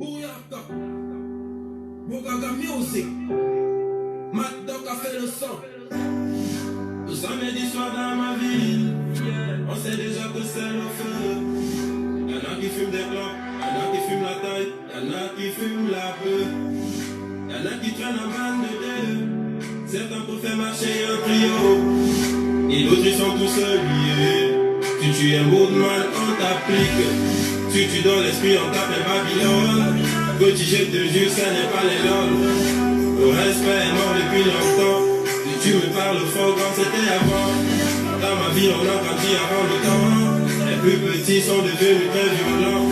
Bouyaka, Bogaga Music, Mad Dog a fait le son. Tout samedi soir dans ma ville, on sait déjà que c'est le feu. Y'en a qui fument des clopes, y'en a qui fument la taille, y'en a qui fument la bœuf. Y'en a qui traînent en bande de deux, certains pour faire marcher un trio. Et d'autres ils sont tous liés. Si tu es un beau de mal, on t'applique. Si tu donnes l'esprit, on t'appelle Babylone. Petit, je te jure, ça n'est pas les lol. Le respect est mort depuis longtemps. Si tu me parles fort comme c'était avant. Dans ma vie, on a grandi avant le temps. Les plus petits sont devenus très violents.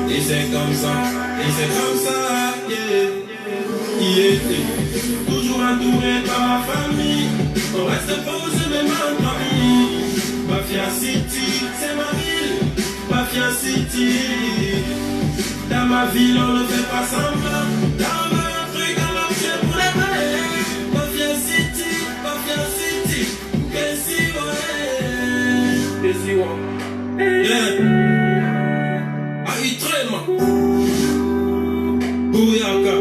Et c'est comme ça, yeah. Toujours entouré par ma famille. On reste posé même en famille. Mafia City, c'est ma ville. Mafia City. Dans ma ville, on ne fait pas semblant. Dans un truc à marcher pour les vrais. Mafia City, Kessi ouais. Yeah. Aïtrema. Bouyaka.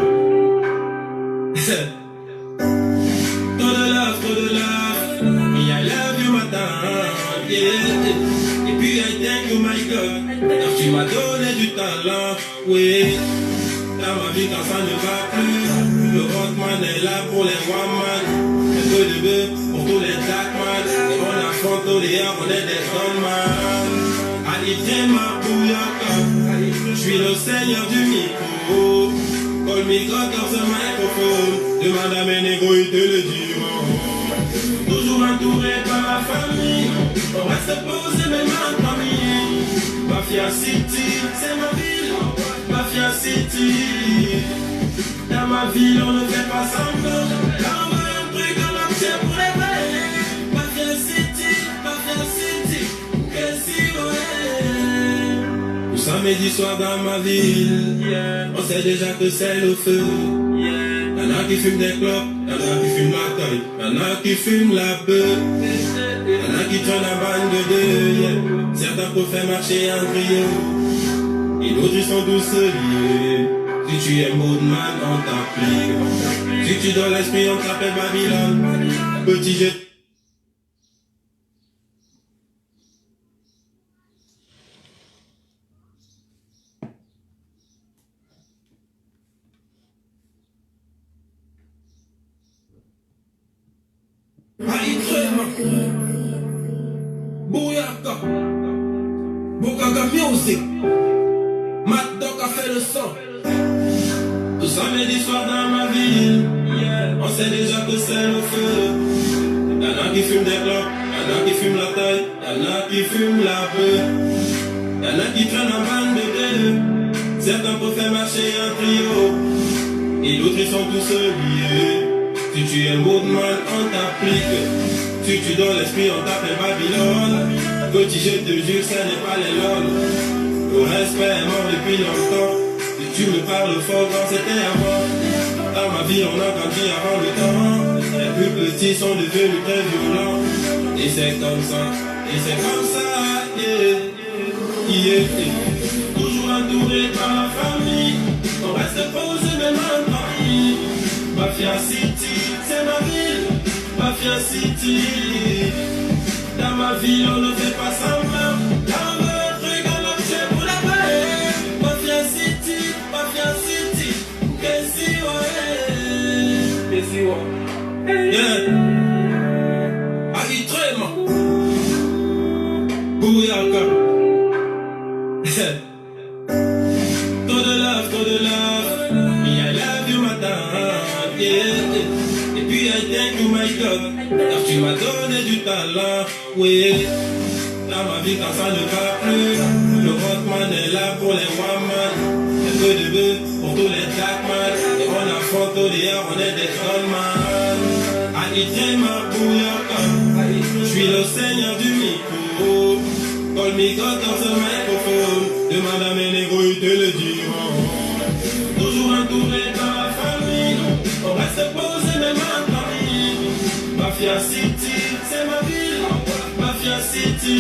Trop de love. Me, I love you, madame. Yeah. Et puis, I thank you, my God. Car tu m'as donné du talent. Oui. Dans ma vie, quand ça ne va plus, le rockman est là pour les woman. Un peu de bœuf pour tous les darkman. Et on affronte tous les heures, on est des gunman. Aïtrema, Bouyaka. Je suis le seigneur du micro. Call me God dans ce microphone. Demande à mes négros, ils te le diront. Toujours entouré par ma famille. On reste posé même en famille. Mafia City, c'est ma ville. Mafia City. Dans ma ville, on ne fait pas semblant. Dans un truc à marcher pour les vrais. Mafia City, Kessi ouais. Tout samedi soir dans ma ville, on sait déjà que c'est le feu. Y'en a qui fument des clopes, y'en a qui fument la taille, y'en a qui fument la bœuf. Y'en a qui traînent la bande de deux, certains pour faire marcher un trio. Et d'autres ils sont tous liés. Si tu es mode man, on t'applique. Si tu donnes l'esprit, on t'appelle Babylone. Petit jet. Aïtrema, Bouyaka, Bogaga Music, Mad Dog a fait le son. Tout samedi soir dans ma ville, on sait déjà que c'est le feu. Y'en a qui fument des clopes, y'en a qui fument la taille, y'en a qui fument la bœuf. Y'en a qui traînent en bande de deux, certains pour faire marcher un trio. Et d'autres ils sont tous liés. Si tu es un beau de mal, on t'applique. Si tu donnes l'esprit, on t'appelle Babylone. Petit, je te jure, ça n'est pas les lol. Le respect est mort depuis longtemps. Si tu me parles fort comme c'était avant. Dans ma vie, on a grandi avant le temps. Les plus petits sont devenus très violents. Et c'est comme ça, yeah. Toujours entouré par la famille. On reste posé même en famille. Mafia City, c'est ma ville. Mafia City. Dans ma ville, on ne fait pas semblant. Dans le truc, on marche pour la paix. Mafia City, Kessi ouais. Yeah. Aïtrema, Bouyaka. Trop de love. Me, I love you, madame. Yeah. Et puis I thank you, my God. Car tu m'as donné du talent. Oui. Dans ma vie, quand ça ne va plus, le rockman est là pour les woman. Un peu de bœuf pour tous les darkman. Et on affronte tous les heures, on est des gunman. Aïtrema, Bouyaka. Je suis le seigneur du micro. Call me God dans ce microphone. Demande à mes négros, ils te le diront. Toujours entouré par la famille. On reste posé même en famille. Mafia City, c'est ma ville. Mafia City.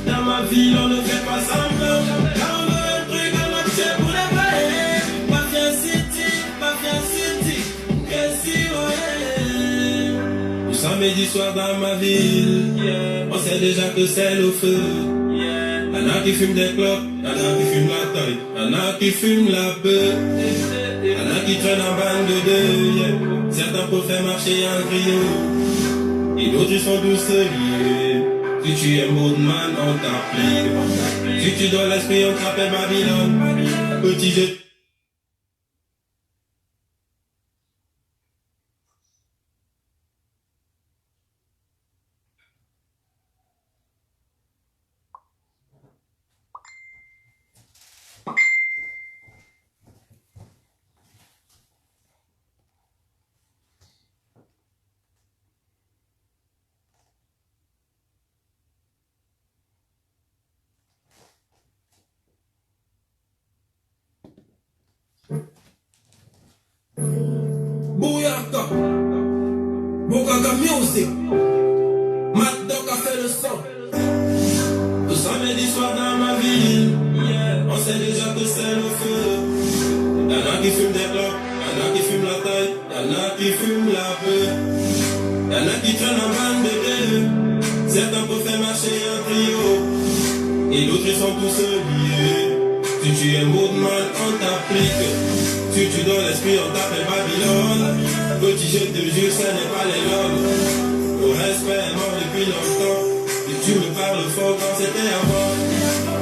Dans ma ville, on ne fait pas semblant. Dans le truc à marcher pour les vrais. samedi soir dans ma ville, on sait déjà que c'est le feu. Y'en a qui fument des clopes, y'en a qui fument la taille, y'en a qui fument la peur. Y'en a qui traînent en bande de deux, certains pour faire marcher un trio, et d'autres ils sont tous liés. Si tu es Moodman, on t'applique. Si tu dois l'esprit, on t'appelle Babylone. Petit jeu. Bouyaka, Bogaga Music, Mad Dog a fait le son. Le samedi soir dans ma ville, on sait déjà que c'est le feu. Y'en a qui fument des clopes, y'en a qui fument la taille, y'en a qui fument la peur. Y'en a qui traînent en bande de deux, certains pour faire marcher un trio, et d'autres ils sont tous liés. Si tu es Moodman, on t'applique. Si tu donnes l'esprit, on t'appelle Babylone. Petit je te jure, ce n'est pas les lobes. Le respect est mort depuis longtemps. Et tu me parles fort quand c'était avant.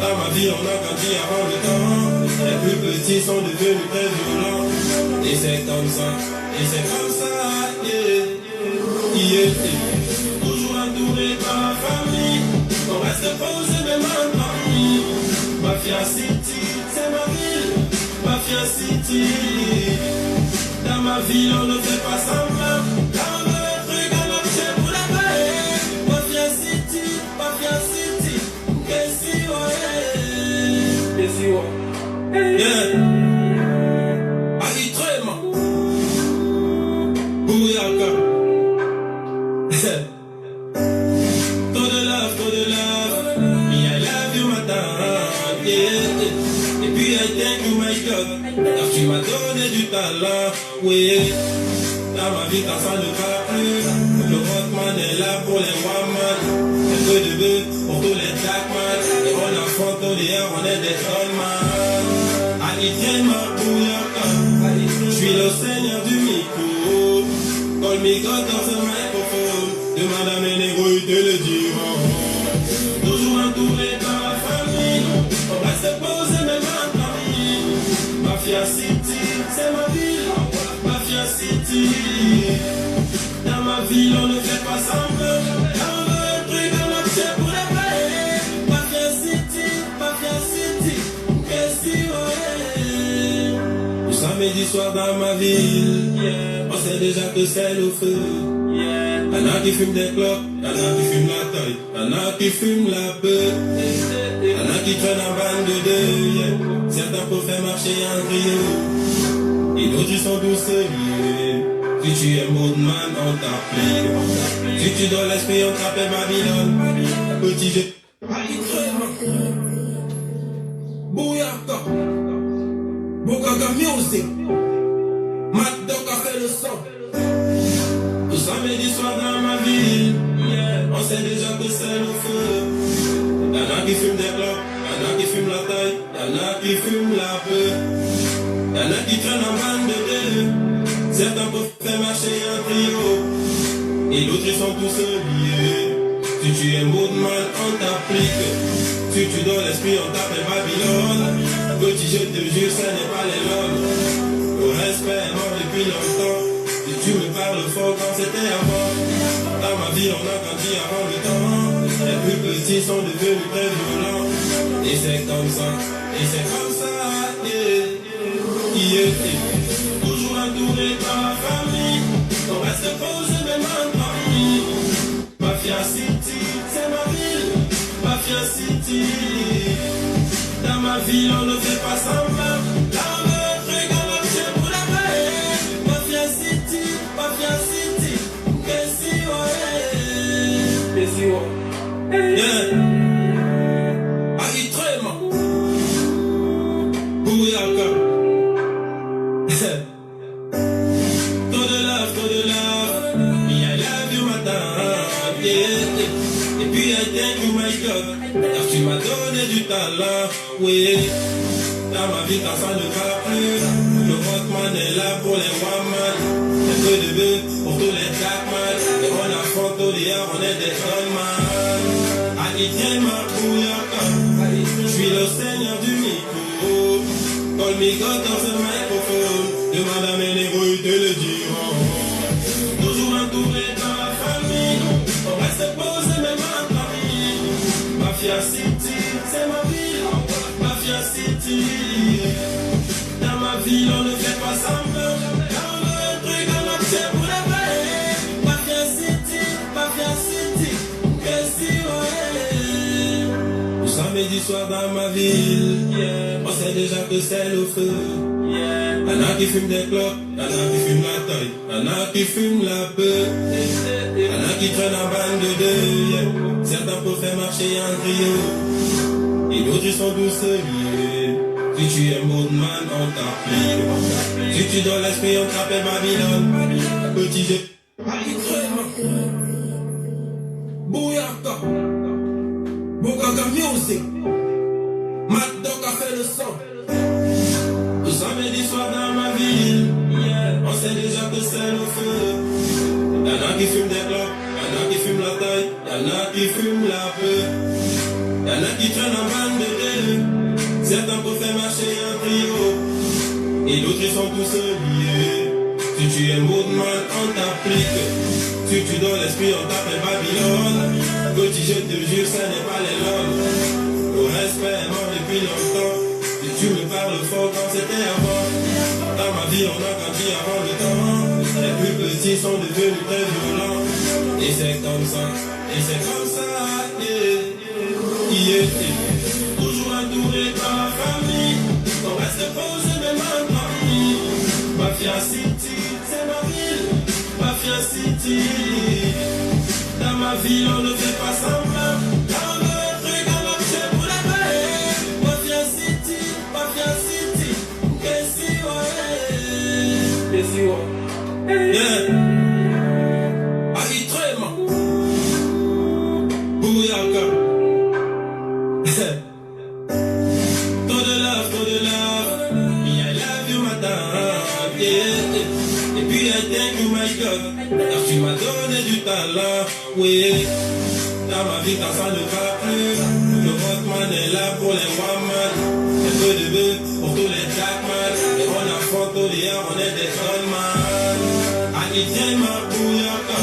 Dans ma vie, on a grandi avant le temps. Les plus petits sont devenus très violents. Et c'est comme ça, yeah. Toujours entouré par ma famille. On reste posé même en famille. Mafia City, c'est ma ville. Mafia City. Dans ma ville, on ne fait pas semblant. Dans le truc, on marche pour la paix. Mafia City, qu'est-ce qu'il y a? Yeah. Alitrema. Bouyaka. Trop de love. Me, I love you, madame. Yeah. Et puis, I thank you, my God. Car tu m'as donné du talent. Oui. Dans ma vie, quand ça ne va plus. Le Rockman est là pour les woman. Un peu de bœuf pour tous les jackman. Et on affronte au dehors, on est des trollman. Alitrema, Bouyaka. Je suis le seigneur du micro. Call me God dans ce microphone. Demande à mes négros, ils te le diront. Toujours entouré par la famille. On reste posé même en famille. Mafia City, c'est ma ville. Mafia City. Dans ma ville, on ne fait pas semblant. Dans le truc, on marche pour les payer. Mafia City, qu'est-ce qu'il y a? Le samedi soir dans ma ville, on sait déjà que c'est le feu. Y'en a qui fument des clopes, y'en a qui fument la taille, y'en a qui fument la peur. Y'en a qui traînent en bande de deux, certains pour faire marcher un trio, et d'autres ils sont tous liés. Si tu es Moodman, on t'applique. Si tu donnes l'esprit, on t'appelle Babylone. Petit jeu. Bouyaka, Bogaga Music, Mad Dog a fait le son. Le samedi soir dans ma ville, on sait déjà que c'est le feu. Y'en a qui fument des clopes, y'en a qui fument la taille, y'en a qui fument la peur. Y'en a qui traînent en bande de deux, certains pour faire marcher un trio, et d'autres ils sont tous liés. Si tu es Moodman, on t'applique. Si tu donnes l'esprit, on t'appelle Babylone. Petit je te jure, ce n'est pas les lobes. Le respect est mort depuis longtemps. Et tu me parles fort quand c'était avant. Dans ma vie, on a grandi avant le temps. Les plus petits sont devenus très violents. Et c'est comme ça, yeah. Toujours entouré par ma famille. On reste posé même en famille. Mafia City, c'est ma ville. Mafia City. Dans ma ville, on ne fait pas semblant. Dans le truc, on marche pour la paix. Mafia City, qu'est-ce qu'il y a? Yeah. Alitrema. Bouyaka. Trop de love. Me, I love you, madame. talent, oui. Dans ma vie quand ça ne va plus, le Rockman est là pour les one-man. Un peu de bœuf pour tous les jackman. Et on affronte au dehors, on est des gunman. Haïtien ma bouillaka, je suis le seigneur du micro. Call me God dans ce microphone. Demande à mes négros, ils te le diront. Toujours entouré dans la famille, on reste posé même en famille. Mafia City, c'est ma ville. Mafia City, dans ma ville on ne fait pas semblant. Quand on veut un truc on obtient pour les vrais. Mafia City, que si ouais. Nous sommes samedi soir dans ma ville, on sait déjà que c'est le feu. Y'en a qui fument des clopes, y'en a qui fument la taille, y'en a qui fument la bœuf, y'en a qui traînent en bande de deux. Certains peuvent faire marcher en trio, et d'autres ils sont tous liés. Si tu es Moodman, on t'applique. Si tu donnes l'esprit, on t'appelle Babylone. Petit jeu. Bouyaka. Bouyaka Music. Mad Dog a fait le son. Le samedi soir dans ma ville, on sait déjà que c'est le feu. Y'en a qui fument des clopes, y'en a qui fument la taille, y'en a qui fument la bœuf, y'en a qui traînent en bande de deux. Certains peuvent faire marcher un trio, et d'autres ils sont tous liés. Si tu es Moodman, on t'applique. Si tu donnes l'esprit, on t'appelle Babylone. Petit, je te jure, ce n'est pas les langues. Le respect est mort depuis longtemps. Si tu me parles fort quand c'était avant. Dans ma vie, on a grandi avant le temps. Les plus petits sont devenus très violents. Et c'est comme ça, toujours entouré par la famille, on reste posé même en famille. Mafia City, c'est ma ville. Mafia City, dans ma ville on ne fait pas semblant. Quand on veut un truc on obtient pour la paix. Mafia City, que si ouais. Yeah. Aritrema, Bouyaka. Trop de love, me I love you madame, yeah. Et puis I thank you my God, car tu m'as donné du talent, oui. Dans ma vie quand ça ne va plus, le Rockman est là pour les one-man. Un peu de bœuf pour tous les jackman, et on affronte au dehors, on est des gunman. Haïtien ma bouillaka,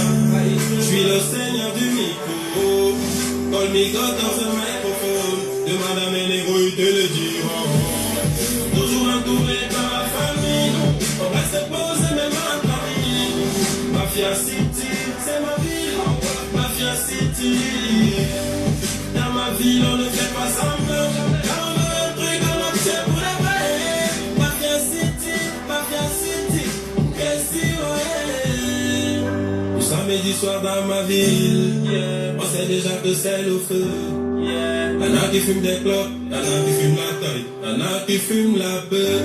je suis le seigneur du micro. Call me God dans ce microphone. Demande à mes négros, ils te le diront. Toujours entouré par la famille, on reste posé même en famille. Mafia City, c'est ma ville. Mafia City, dans ma ville on ne fait pas semblant. Quand on veut un truc on obtient pour la paix. Mafia City, que si ouais. Le samedi soir dans ma ville, on sait déjà que c'est le feu. Y'en a qui fument des clopes, y'en a qui fument la taille, y'en a qui fument la bœuf,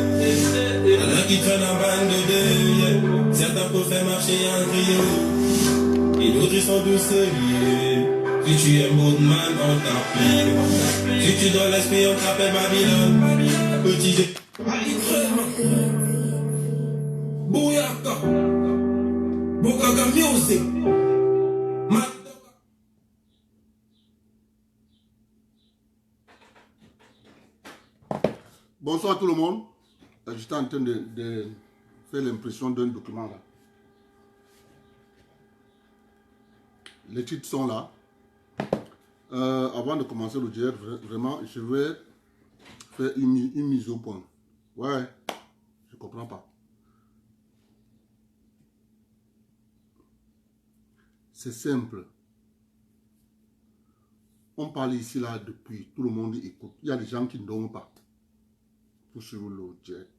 y'en a qui traînent en bande de deux. Certains peuvent faire marcher en trio, et d'autres ils sont tous liés. Si tu es Moodman, on t'applique. Si tu donnes l'esprit, on t'appelle Babylone. Petit G. Bouyaka. Bouyaka Music. Bonsoir tout le monde. J'étais en train de faire l'impression d'un document là. Les titres sont là. Avant de commencer le direct, vraiment, je vais faire une mise au point. Ouais, je comprends pas. C'est simple. On parle ici là depuis, tout le monde écoute. Il y a des gens qui ne dorment pas pour suivre le direct.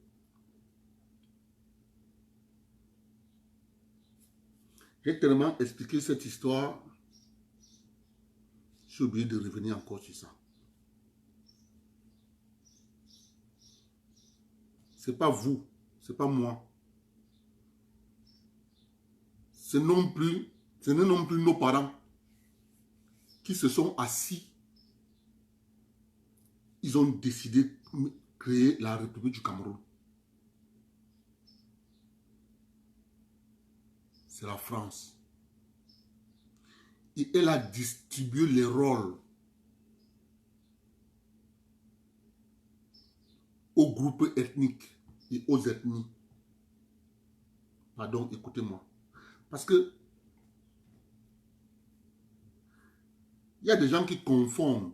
J'ai tellement expliqué cette histoire, j'ai oublié de revenir encore sur ça. C'est pas vous, c'est pas moi. Ce n'est non plus nos parents qui se sont assis ils ont décidé de créer la République du Cameroun. C'est la France. Et elle a distribué les rôles aux groupes ethniques et aux ethnies. Pardon, écoutez-moi. Parce que il y a des gens qui confondent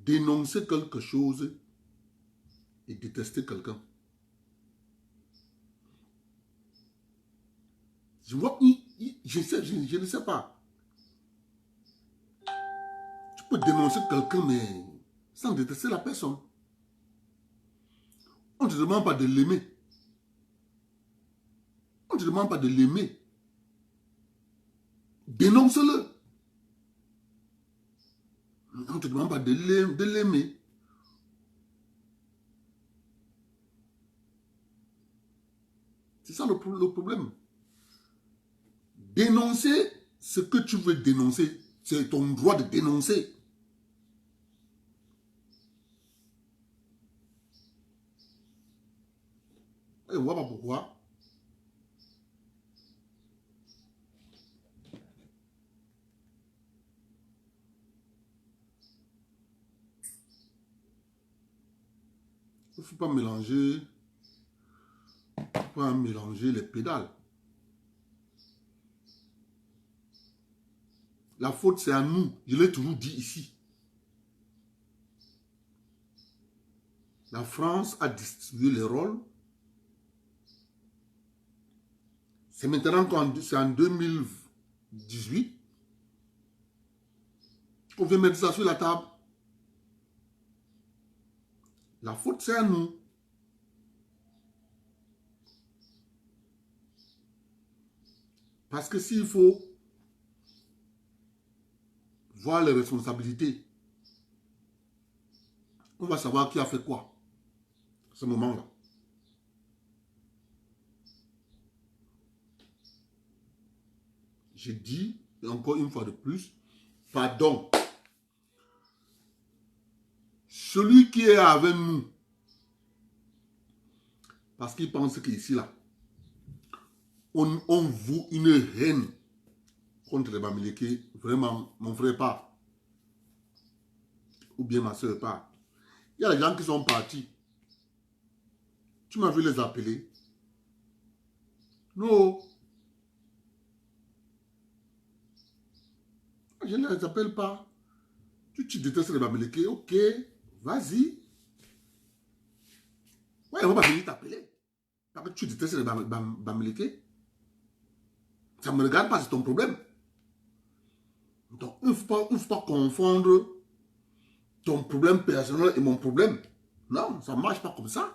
dénoncer quelque chose et détester quelqu'un. Je vois, je ne sais pas. Tu peux dénoncer quelqu'un, mais sans détester la personne. On ne te demande pas de l'aimer. On ne te demande pas de l'aimer. Dénonce-le. On ne te demande pas de l'aimer. C'est ça le problème. Dénoncer ce que tu veux dénoncer. C'est ton droit de dénoncer. Et on ne voit pas pourquoi. Il ne faut pas mélanger. Pas mélanger les pédales. La faute, c'est à nous. Je l'ai toujours dit ici. La France a distribué les rôles. C'est maintenant c'est en 2018 qu'on veut mettre ça sur la table. La faute, c'est à nous. Parce que s'il faut voir les responsabilités, on va savoir qui a fait quoi à ce moment-là. J'ai dit, et encore une fois de plus, pardon. Celui qui est avec nous, parce qu'il pense qu'ici, là, on voue une haine contre les Bamileke, vraiment, mon frère pas, ou bien ma soeur pas. Il y a des gens qui sont partis. Tu m'as vu les appeler? Non. Je ne les appelle pas. Tu détestes les Bamileke, ok, vas-y. Ouais, on va pas venir t'appeler. Parce que tu détestes les Bamileke. Ça ne me regarde pas, c'est ton problème. Donc, il ne faut pas confondre ton problème personnel et mon problème. Non, ça ne marche pas comme ça.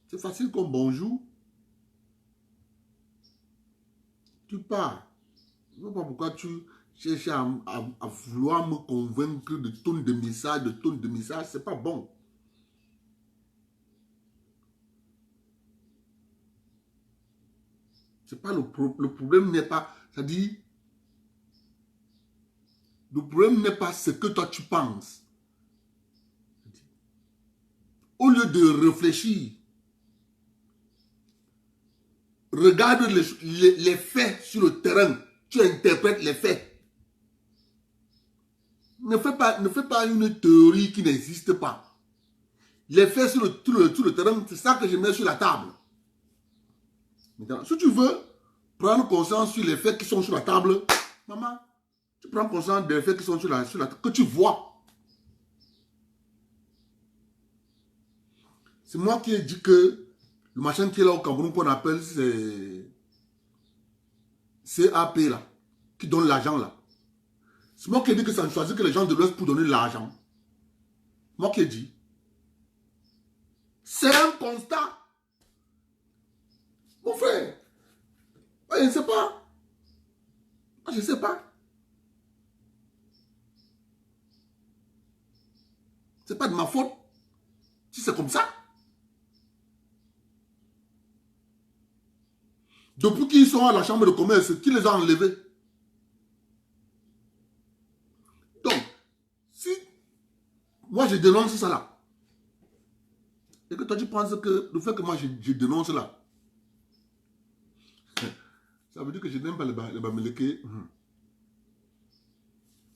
C'est facile comme bonjour. Tu pars. Je ne sais pas pourquoi tu cherches à vouloir me convaincre de tonne de messages, ce n'est pas bon. C'est pas le problème n'est pas, c'est-à-dire, le problème n'est pas ce que toi tu penses. Au lieu de réfléchir, regarde les faits sur le terrain, tu interprètes les faits. Ne fais pas une théorie qui n'existe pas. Les faits sur le terrain, c'est ça que je mets sur la table. Maintenant, si tu veux prendre conscience sur les faits qui sont sur la table, maman, tu prends conscience des faits qui sont sur la table, que tu vois. C'est moi qui ai dit que le machin qui est là au Cameroun qu'on appelle c'est CAP là, qui donne l'argent là. C'est moi qui ai dit que ça ne choisit que les gens de l'Ouest pour donner l'argent. Moi qui ai dit. C'est un constat. Mon frère, je ne sais pas. Je ne sais pas. C'est pas de ma faute. Si c'est comme ça. Depuis qu'ils sont à la chambre de commerce, qui les a enlevés? Donc, si moi je dénonce ça là, et que toi tu penses que le fait que moi je dénonce là, ça veut dire que je n'aime pas les Bamileke.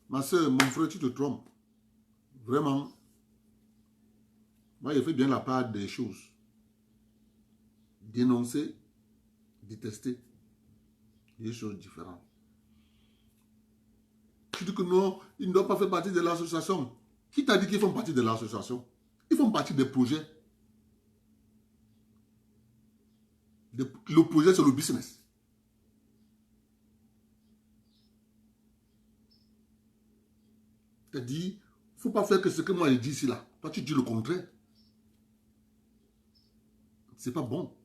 Ma soeur, mon frère, tu te trompes. Vraiment. Moi, je fais bien la part des choses. Dénoncer, détester, des choses différentes. Tu dis que non, ils ne doivent pas faire partie de l'association. Qui t'a dit qu'ils font partie de l'association? Ils font partie des projets. Le projet, c'est le business. Tu as dit, il ne faut pas faire que ce que moi je dis ici là. Toi, tu dis le contraire. C'est pas bon.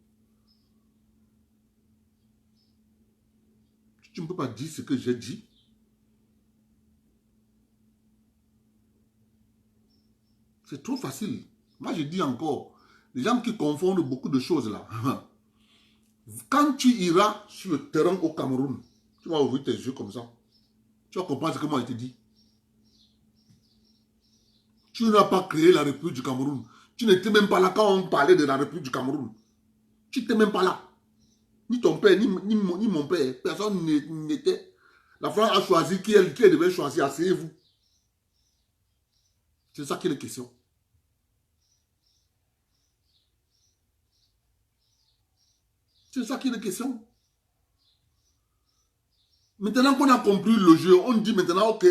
Tu ne peux pas dire ce que j'ai dit. C'est trop facile. Moi, je dis encore, les gens qui confondent beaucoup de choses là. Quand tu iras sur le terrain au Cameroun, tu vas ouvrir tes yeux comme ça. Tu vas comprendre ce que moi je te dis. Tu n'as pas créé la République du Cameroun. Tu n'étais même pas là quand on parlait de la République du Cameroun. Tu n'étais même pas là. Ni ton père, ni mon père. Personne n'était. La France a choisi qui elle devait choisir. Asseyez-vous. C'est ça qui est la question. C'est ça qui est la question. Maintenant qu'on a compris le jeu, on dit maintenant, ok,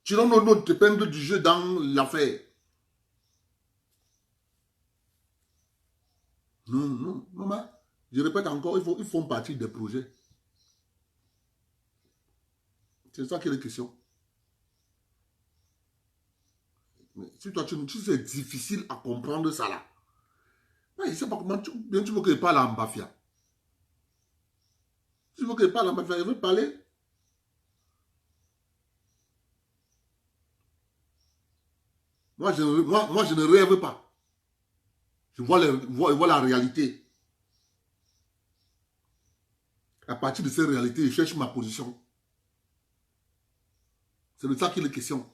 tirons notre épingle du jeu dans l'affaire. Non, non, maman. Je répète encore, ils font partie des projets. C'est ça qui est la question. Mais si toi, si c'est difficile à comprendre ça là, je ne sais pas comment tu veux que je parle en Bafia. Tu veux que je parle en Bafia, je veux parler. Moi, je ne rêve pas. Je vois la réalité. À partir de cette réalité, je cherche ma position. C'est de ça qu'il est question.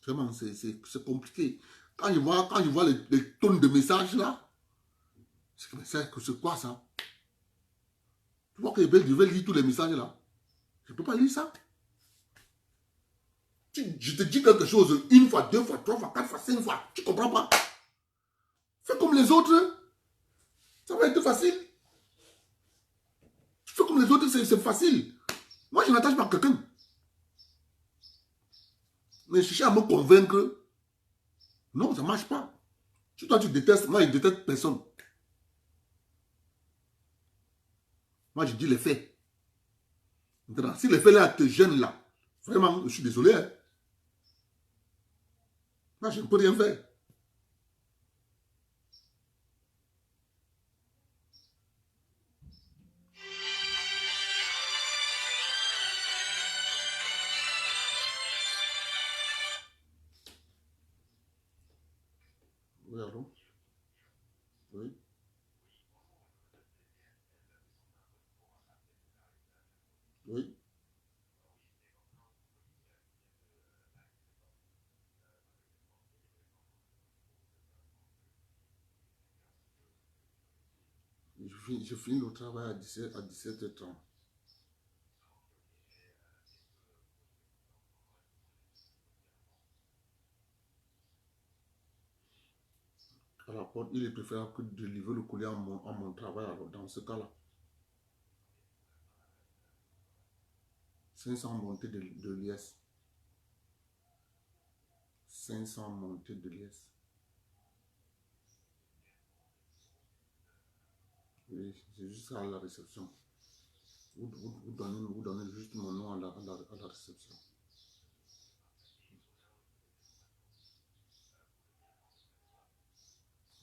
Vraiment, c'est compliqué. Quand je vois les tonnes de messages là, c'est quoi ça? Tu vois que je vais lire tous les messages là. Je ne peux pas lire ça. Je te dis quelque chose une fois, deux fois, trois fois, quatre fois, cinq fois. Tu ne comprends pas? Fais comme les autres. Ça va être facile. Tu fais comme les autres, c'est facile. Moi, je n'attache pas quelqu'un. Mais chercher à me convaincre, non, ça ne marche pas. Si toi tu détestes, moi je ne déteste personne. Moi je dis les faits. Maintenant, si les faits là te gênent là, vraiment, je suis désolé. Hein. Moi je ne peux rien faire. Oui, allô? Oui. Oui. Je finis le travail à 17h30. À la porte, il est préférable que de livrer le courrier à mon travail alors, dans ce cas-là. 500 montées de l'IS. 500 montées de l'IS. Oui, c'est juste à la réception. Vous donnez juste mon nom à la réception.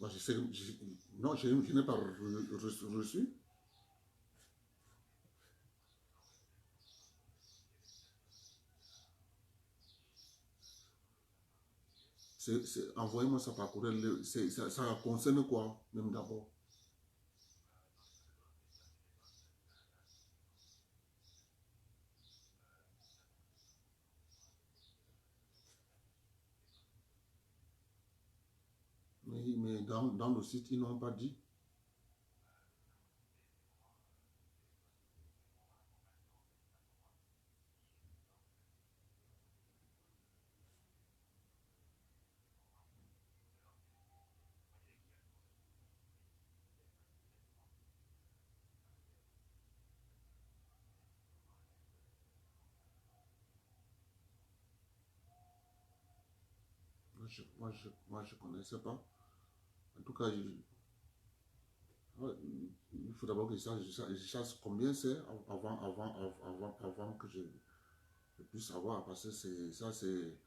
Moi, non, je n'ai pas reçu. Envoyez-moi ça par courriel. Ça concerne quoi, même d'abord? Oui, mais dans le site, ils n'ont pas dit. Moi, je connaissais pas. En tout cas, il faut d'abord que je sache combien c'est avant que je puisse savoir. Parce que ça, c'est...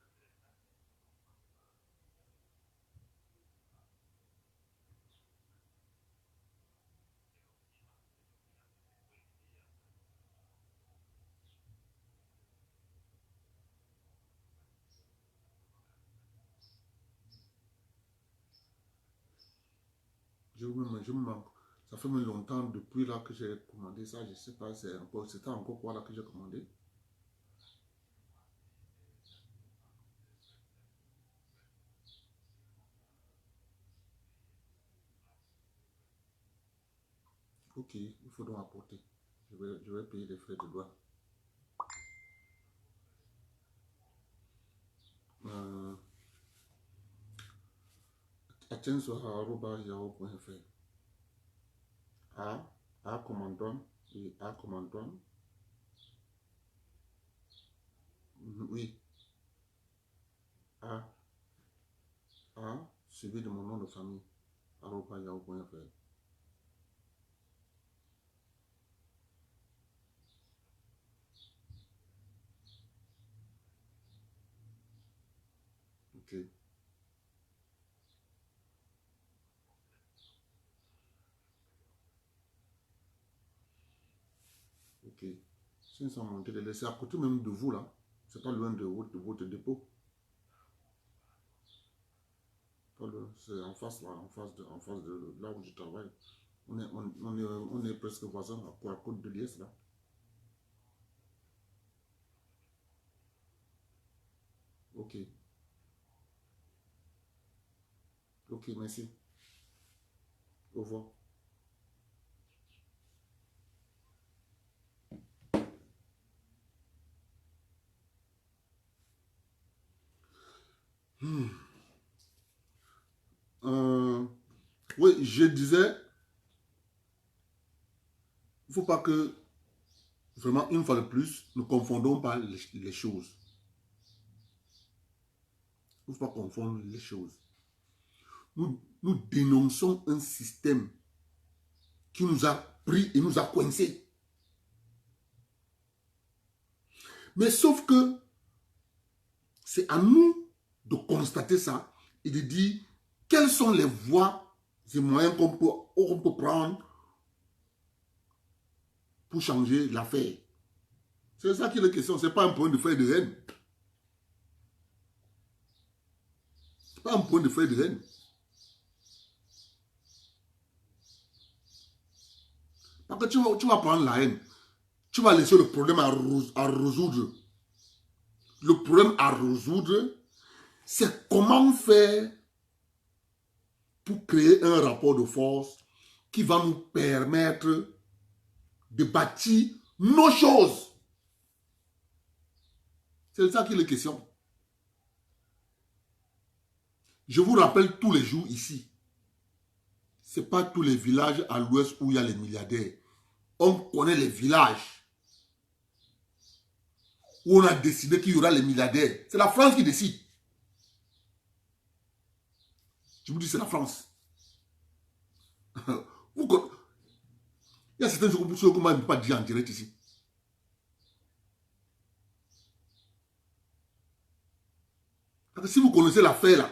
Je me manque. Ça fait même longtemps depuis là que j'ai commandé ça. Je ne sais pas, c'était encore quoi là que j'ai commandé. Ok, il faut donc apporter. Je vais payer les frais de douane. Attention@yahoo.fr. A commandant et A commandant. Oui. A suivi de mon nom de famille. @yahoo.fr. Ok. Ok. 500 montées de lait. C'est à côté même de vous là. C'est pas loin de votre dépôt. C'est en face là, en face de là où je travaille. On est presque voisins à la côte de Liesse là. Ok. Ok, merci. Au revoir. Oui, je disais, il ne faut pas que, vraiment, une fois de plus, nous confondons pas les choses. Il ne faut pas confondre les choses. Nous dénonçons un système qui nous a pris et nous a coincés. Mais sauf que c'est à nous de constater ça et de dire quelles sont les voies et moyens qu'on peut prendre pour changer l'affaire. C'est ça qui est la question. Ce n'est pas un point de feuille de haine. Ce n'est pas un point de feuille de haine. Parce que tu vas prendre la haine. Tu vas laisser le problème à résoudre. Le problème à résoudre, c'est comment faire pour créer un rapport de force qui va nous permettre de bâtir nos choses. C'est ça qui est la question. Je vous rappelle tous les jours ici, ce n'est pas tous les villages à l'ouest où il y a les milliardaires. On connaît les villages où on a décidé qu'il y aura les milliardaires. C'est la France qui décide. Je vous dis, c'est la France. Il y a certaines choses que moi, je ne peux pas dire en direct ici. Parce que si vous connaissez l'affaire là,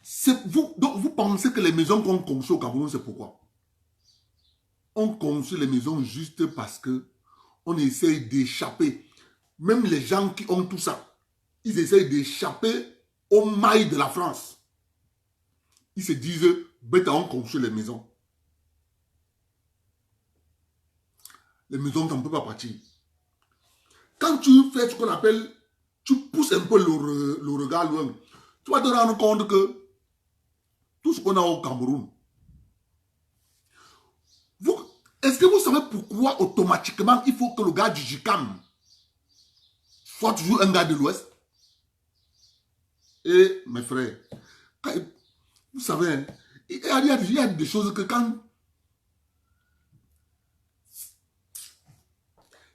c'est Donc vous pensez que les maisons qu'on construit au Cameroun, c'est pourquoi? On construit les maisons juste parce que on essaye d'échapper. Même les gens qui ont tout ça, ils essayent d'échapper aux mailles de la France. Ils se disent, bête, on construit les maisons. Les maisons, ça ne peut pas partir. Quand tu fais ce qu'on appelle, tu pousses un peu le regard loin, tu vas te rendre compte que tout ce qu'on a au Cameroun, est-ce que vous savez pourquoi automatiquement il faut que le gars du JICAM soit toujours un gars de l'Ouest? Et mes frères, vous savez, il y a des choses que quand...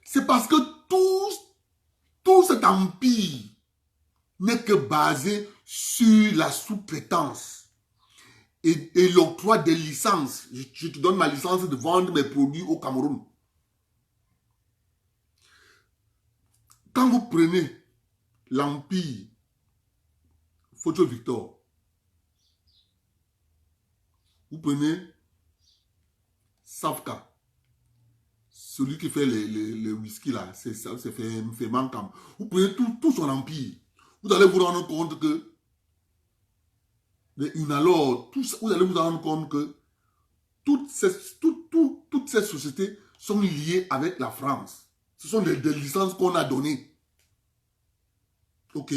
C'est parce que tout cet empire n'est que basé sur la sous-traitance et l'octroi des licences. Je te donne ma licence de vendre mes produits au Cameroun. Quand vous prenez l'empire Photo Victor, vous prenez Safka, celui qui fait les whisky là, c'est fait Mancam. Vous prenez tout son empire. Vous allez vous rendre compte que vous allez vous rendre compte que toutes ces sociétés sont liées avec la France. Ce sont des licences qu'on a données. Ok.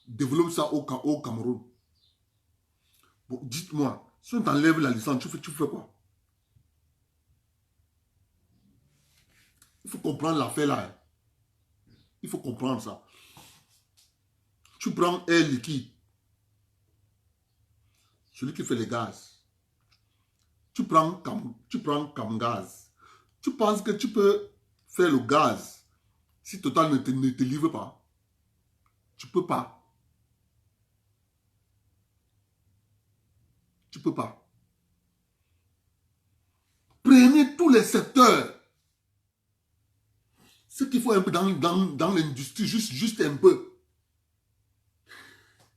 Développe ça au Cameroun. Bon, dites-moi, si on t'enlève la licence, tu fais quoi? Il faut comprendre l'affaire là. Il faut comprendre ça. Tu prends Air Liquide, celui qui fait les gaz. Tu prends Camgaz. Tu penses que tu peux faire le gaz si Total ne te livre pas? Tu peux pas. Tu peux pas. Prenez tous les secteurs. Ce qu'il faut un peu dans l'industrie, juste un peu.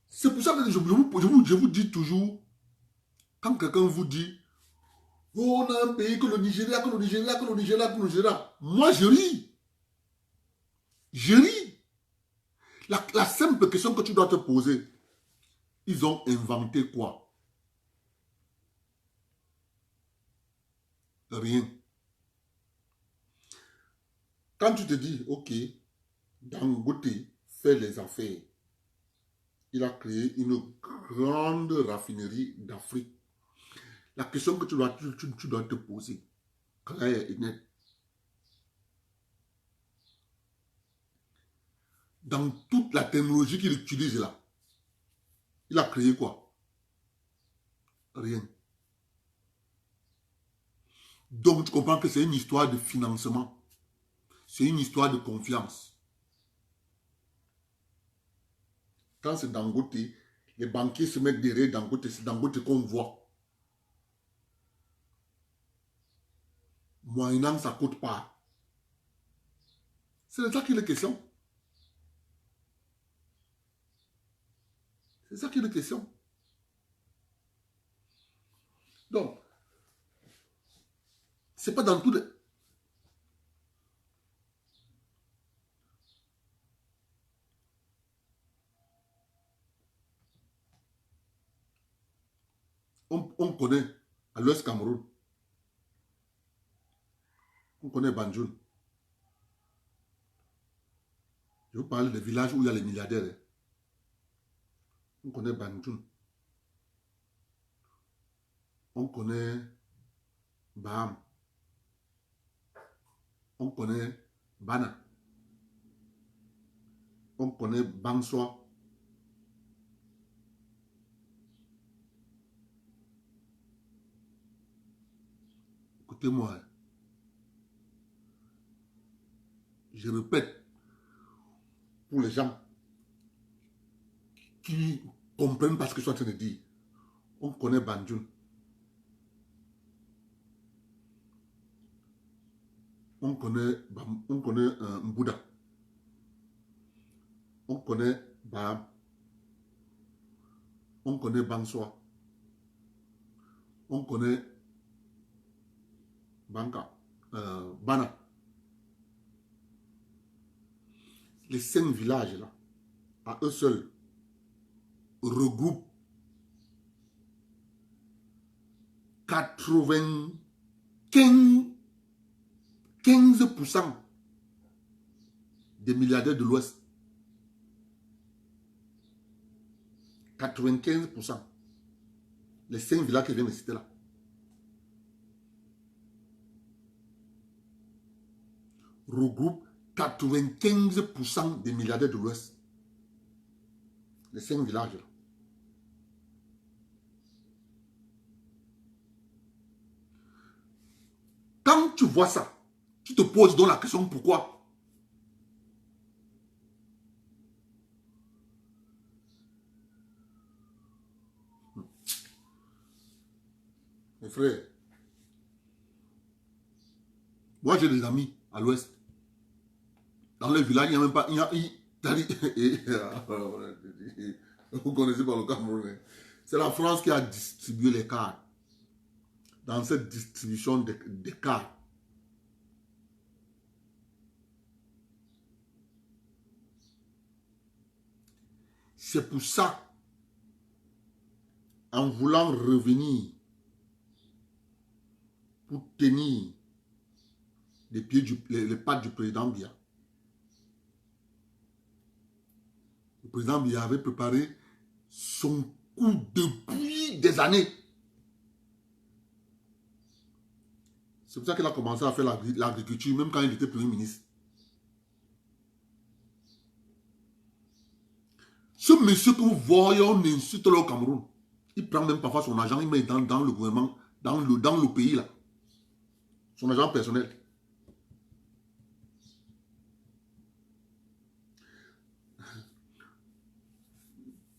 C'est pour ça que je vous dis toujours, quand quelqu'un vous dit, oh, on a un pays que le Nigeria, moi je ris. Je ris. La simple question que tu dois te poser, ils ont inventé quoi? Rien. Quand tu te dis, ok, Dangote fait les affaires, il a créé une grande raffinerie d'Afrique. La question que tu dois te poser, claire et nette, dans toute la technologie qu'il utilise là, il a créé quoi? Rien. Donc tu comprends que c'est une histoire de financement. C'est une histoire de confiance. Quand c'est Dangote, les banquiers se mettent derrière Dangote, c'est Dangote qu'on voit. Moyennant, ça ne coûte pas. C'est de ça qu'il est question. C'est ça qu'il est question. Donc, c'est pas dans tout les... On connaît à l'Ouest Cameroun. On connaît Banjul. Je vous parle des villages où il y a les milliardaires. On connaît Banjul. On connaît Baham. On connaît Bana. On connaît Bangsoi. Écoutez-moi. Je répète, pour les gens qui comprennent pas ce que je suis en train de dire, on connaît Banjul. On connaît Mbouda. On connaît Baham. On connaît Bangsoi. on connaît Banca, Bana. Les 5 villages là, à eux seuls, regroupent 15% des milliardaires de l'Ouest. 95%. Les 5 villages que je viens de citer là. Regroupent 95% des milliardaires de l'Ouest. Les 5 villages là. Quand tu vois ça, tu te poses donc la question pourquoi. Mes frères, moi j'ai des amis à l'Ouest. Dans le village, il n'y a même pas... Vous connaissez pas le Cameroun. C'est la France qui a distribué les cartes. Dans cette distribution des cartes, c'est pour ça, en voulant revenir pour tenir les pattes du président Biya, le président Biya avait préparé son coup depuis des années. C'est pour ça qu'il a commencé à faire l'agriculture, même quand il était Premier ministre. Ce monsieur que vous voyez, on insulte là au Cameroun. Il prend même parfois son argent, il met dans le gouvernement, dans le pays là. Son argent personnel.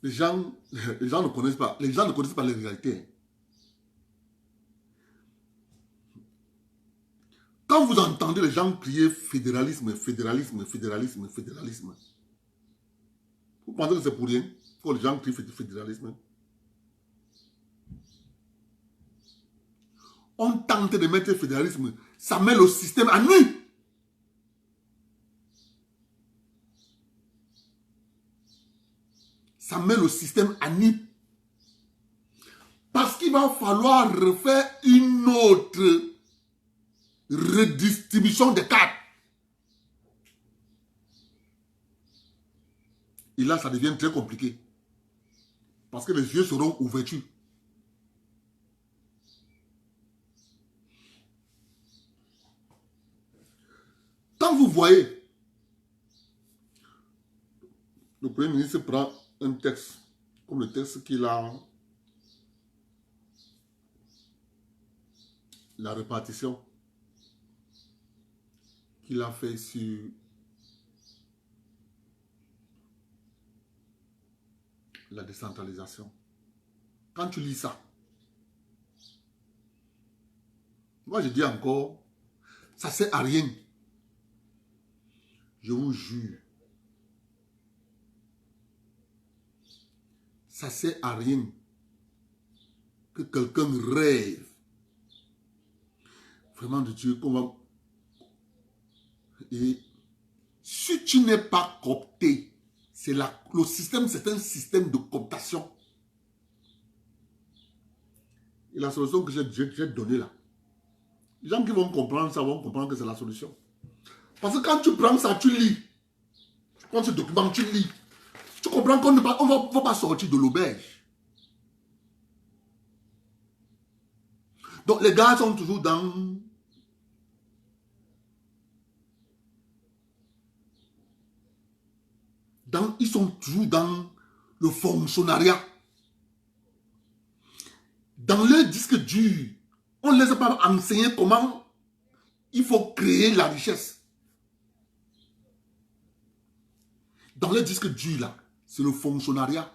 Les gens ne connaissent pas. Les gens ne connaissent pas les réalités. Quand vous entendez les gens crier fédéralisme, fédéralisme, fédéralisme, fédéralisme, vous pensez que c'est pour rien que les gens crient fédéralisme? On tente de mettre le fédéralisme, ça met le système à nu. Ça met le système à nu. Parce qu'il va falloir refaire une autre redistribution des cartes. Et là, ça devient très compliqué. Parce que les yeux seront ouverts. Quand vous voyez, le Premier ministre prend un texte, comme le texte qu'il a, la répartition qu'il a fait sur la décentralisation. Quand tu lis ça, moi je dis encore, ça ne sert à rien. Je vous jure. Ça ne sert à rien que quelqu'un rêve vraiment de Dieu. Comment... Et si tu n'es pas coopté, le système, c'est un système de cooptation. Et la solution que j'ai donnée là, les gens qui vont comprendre ça vont comprendre que c'est la solution. Parce que quand tu prends ça, tu lis. Tu prends ce document, tu lis. Tu comprends qu'on ne va pas sortir de l'auberge. Donc les gars sont toujours ils sont toujours dans le fonctionnariat. Dans leur disque dur, on ne les a pas enseigné comment il faut créer la richesse. Dans le disque dur là, c'est le fonctionnariat.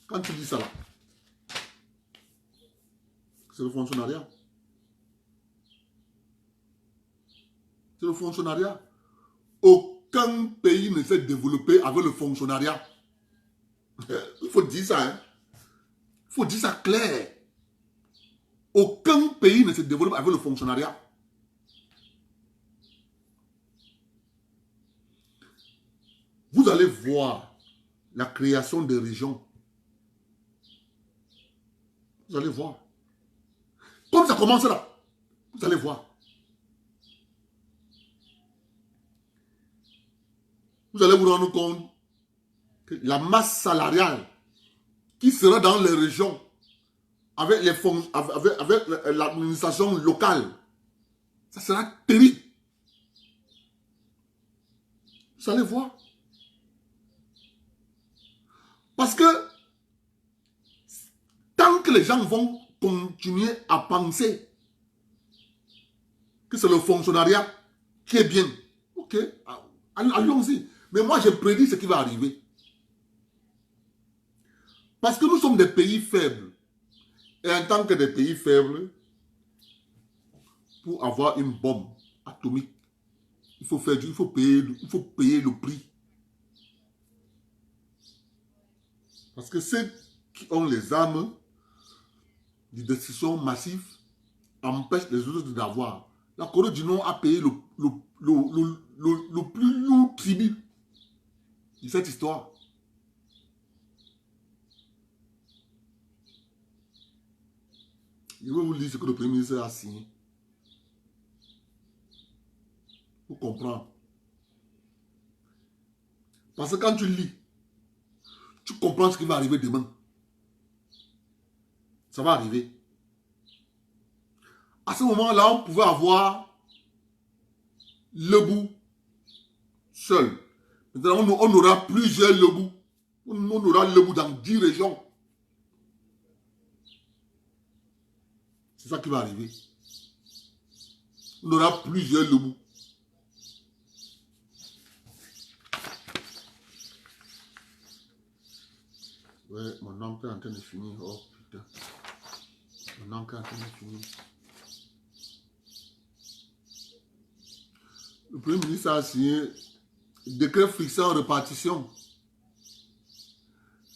Quand tu dis ça là, c'est le fonctionnariat. C'est le fonctionnariat. Aucun pays ne s'est développé avec le fonctionnariat. Il faut dire ça. Hein? Il faut dire ça clair. Aucun pays ne se développe avec le fonctionnariat. Vous allez voir la création des régions. Vous allez voir. Comme ça commence là, vous allez voir. Vous allez vous rendre compte que la masse salariale qui sera dans les régions avec les fonds, avec l'administration locale, ça sera terrible. Vous allez voir. Parce que tant que les gens vont continuer à penser que c'est le fonctionnariat qui est bien, ok, allons-y. Mais moi, je prédis ce qui va arriver. Parce que nous sommes des pays faibles. Et en tant que des pays faibles, pour avoir une bombe atomique, il faut payer le prix. Parce que ceux qui ont les armes de destruction massive empêchent les autres d'avoir. La Corée du Nord a payé le plus lourd tribut de cette histoire. Je vais vous lire ce que le Premier ministre a signé. Vous comprenez. Parce que quand tu lis, tu comprends ce qui va arriver demain. Ça va arriver. À ce moment-là, on pouvait avoir Lebou seul. Maintenant, on aura plusieurs Lebou. On aura Lebou dans 10 régions. C'est ça qui va arriver. On aura plusieurs Lebou. Ouais, mon oncle est en train de finir. Oh putain. Mon oncle est en train de finir. Le Premier ministre a signé décret fixant répartition.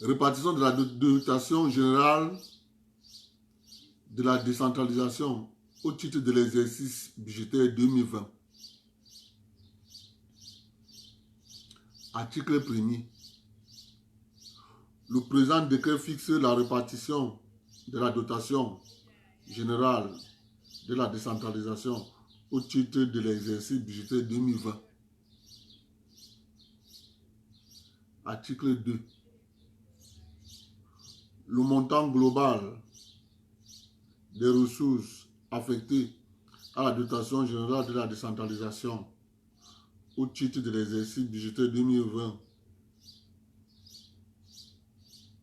Répartition de la dotation générale de la décentralisation au titre de l'exercice budgétaire 2020. Article 1er. Le présent décret fixe la répartition de la dotation générale de la décentralisation au titre de l'exercice budgétaire 2020. Article 2. Le montant global des ressources affectées à la dotation générale de la décentralisation au titre de l'exercice budgétaire 2020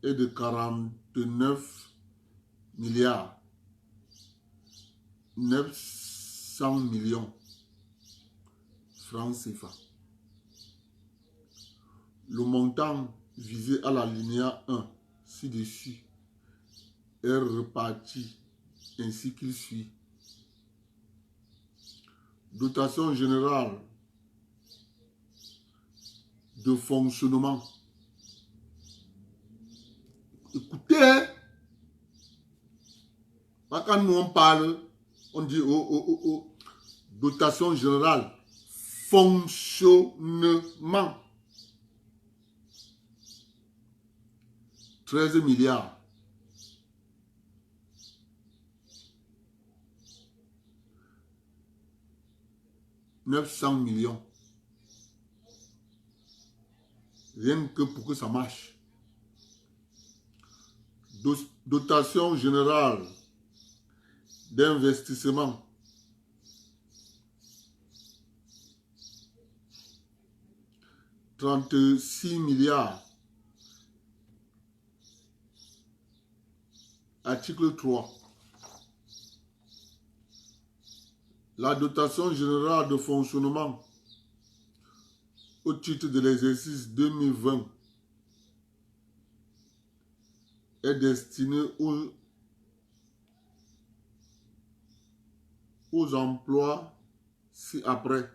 est de 49 milliards 900 millions francs CFA. Le montant visé à l'alinéa 1 ci-dessus est réparti ainsi qu'il suit. Dotation générale de fonctionnement. Écoutez, quand nous on parle, on dit dotation générale, fonctionnement. 13 milliards. « 900 millions. Rien que pour que ça marche. Dotation générale d'investissement. « 36 milliards. Article 3. La dotation générale de fonctionnement au titre de l'exercice 2020 est destinée aux emplois ci-après.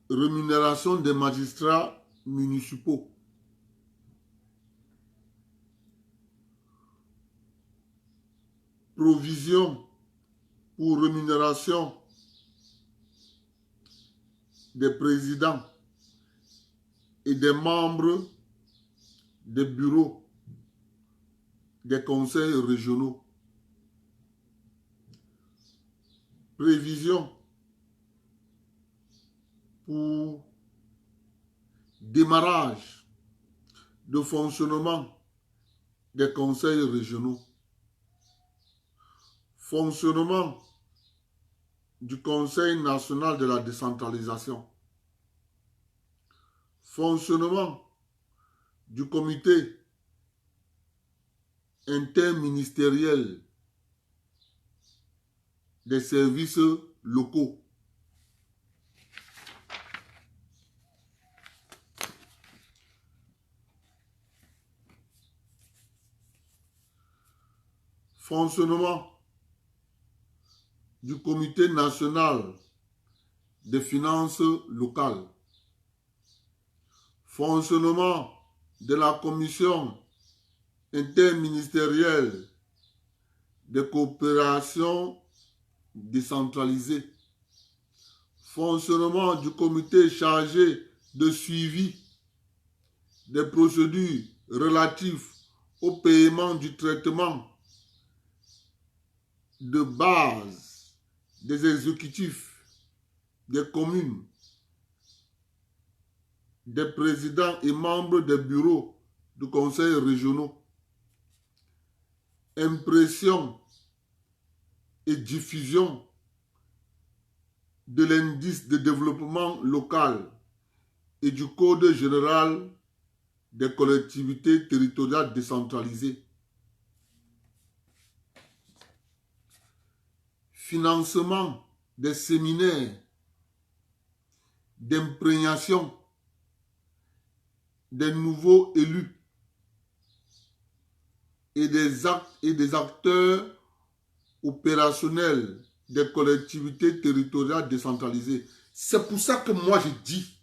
Rémunération des magistrats municipaux. provision pour rémunération des présidents et des membres des bureaux des conseils régionaux. Prévision pour démarrage de fonctionnement des conseils régionaux. Fonctionnement du Conseil national de la décentralisation. Fonctionnement du comité interministériel des services locaux. Fonctionnement du comité national des finances locales. Fonctionnement de la commission interministérielle de coopération décentralisée. Fonctionnement du comité chargé de suivi des procédures relatives au paiement du traitement de base des exécutifs des communes, des présidents et membres des bureaux de conseils régionaux. Impression et diffusion de l'indice de développement local et du Code général des collectivités territoriales décentralisées. Financement des séminaires d'imprégnation des nouveaux élus et des acteurs opérationnels des collectivités territoriales décentralisées. C'est pour ça que moi je dis,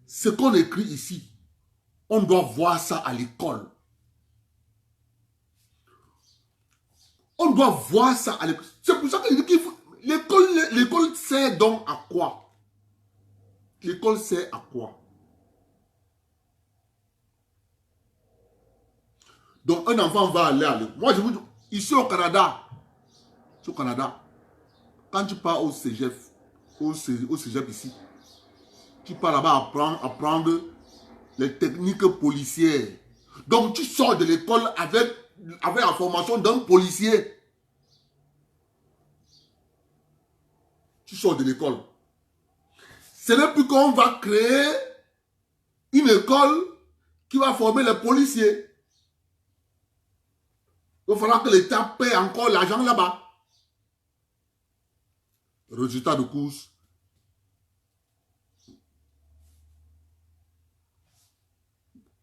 ce qu'on écrit ici, on doit voir ça à l'école. On doit voir ça à l'école. C'est pour ça que je dis qu'il faut... L'école sert donc à quoi? L'école sert à quoi? Donc un enfant va aller à l'école. Moi je vous dis, ici au Canada, quand tu pars au cégep ici, tu pars là-bas apprendre les techniques policières. Donc tu sors de l'école avec la formation d'un policier. Tu sors de l'école. Ce n'est plus qu'on va créer une école qui va former les policiers. Il va falloir que l'État paie encore l'argent là-bas. Résultat de course.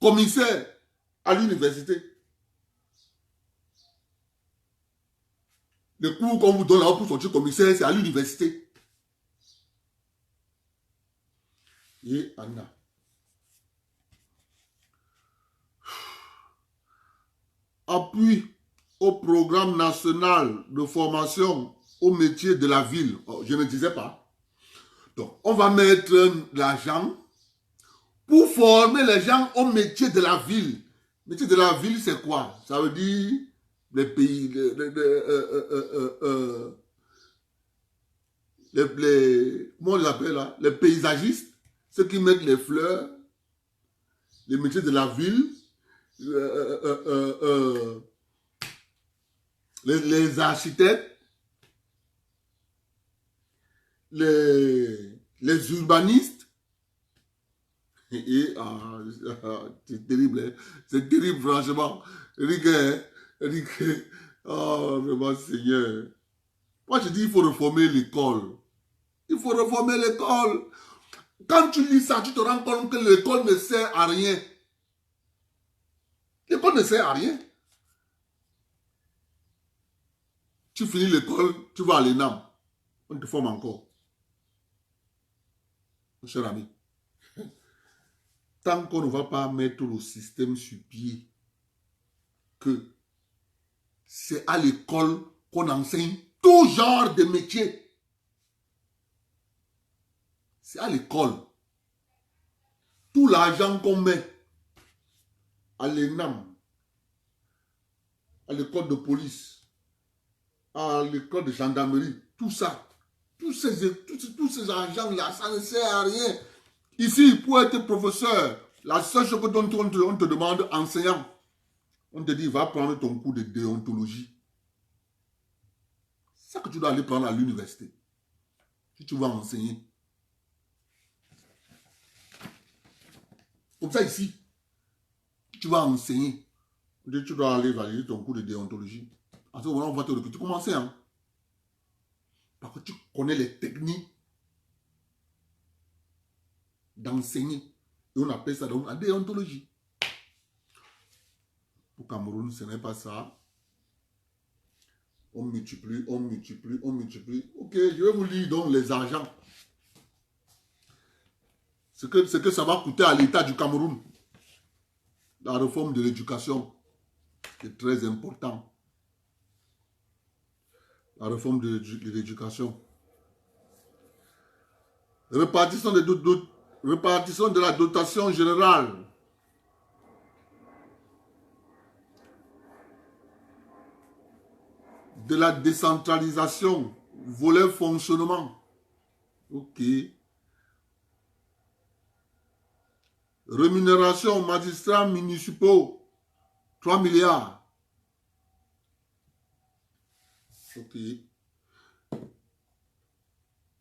Commissaire à l'université. Les cours qu'on vous donne là pour sortir commissaire, c'est à l'université. Et Anna. Appui au programme national de formation au métier de la ville. Oh, je ne disais pas. Donc, on va mettre l'argent pour former les gens au métier de la ville. Le métier de la ville, c'est quoi? Ça veut dire les pays, comment on les appelle là? Les paysagistes, ceux qui mettent les fleurs, les métiers de la ville, les architectes, les urbanistes. C'est terrible, hein? C'est terrible, franchement. Oh, vraiment, Seigneur. Moi, je dis, il faut réformer l'école. Il faut réformer l'école. Quand tu lis ça, tu te rends compte que l'école ne sert à rien. L'école ne sert à rien. Tu finis l'école, tu vas à l'ENAM. On te forme encore. Mon cher ami. Tant qu'on ne va pas mettre le système sur pied, que c'est à l'école qu'on enseigne tout genre de métiers. C'est à l'école. Tout l'argent qu'on met à l'ENAM, à l'école de police, à l'école de gendarmerie, tout ça, tous ces argents-là, ça ne sert à rien. Ici, pour être professeur, la seule chose dont on te demande, enseignant, on te dit, va prendre ton cours de déontologie. C'est ça que tu dois aller prendre à l'université. Si tu vas enseigner. Comme ça ici, tu vas enseigner. Tu dois aller valider ton cours de déontologie. En ce moment, on va te recruter. Tu commences, hein? Parce que tu connais les techniques d'enseigner. Et on appelle ça donc la déontologie. Pour Cameroun, ce n'est pas ça. On multiplie, on multiplie, on multiplie. Ok, je vais vous lire donc les argents. Ce que ça va coûter à l'État du Cameroun. La réforme de l'éducation. C'est très important. La réforme de l'éducation. Répartition de la dotation générale. De la décentralisation. Volet fonctionnement. Ok. Rémunération aux magistrats municipaux. 3 milliards. Ok.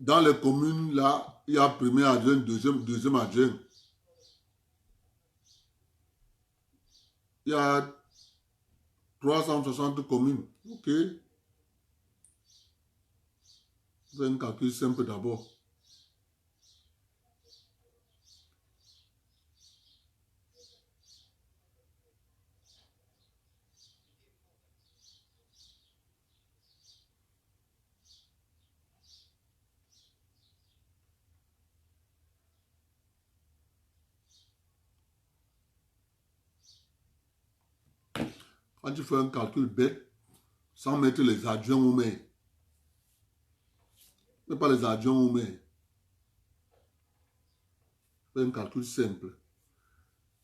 Dans les communes, là, il y a premier adjoint, deuxième adjoint. Il y a 360 communes. Ok. C'est un calcul simple d'abord. Quand tu fais un calcul bête, sans mettre les adjoints au maire, mais pas les adjoints au maire, fais un calcul simple.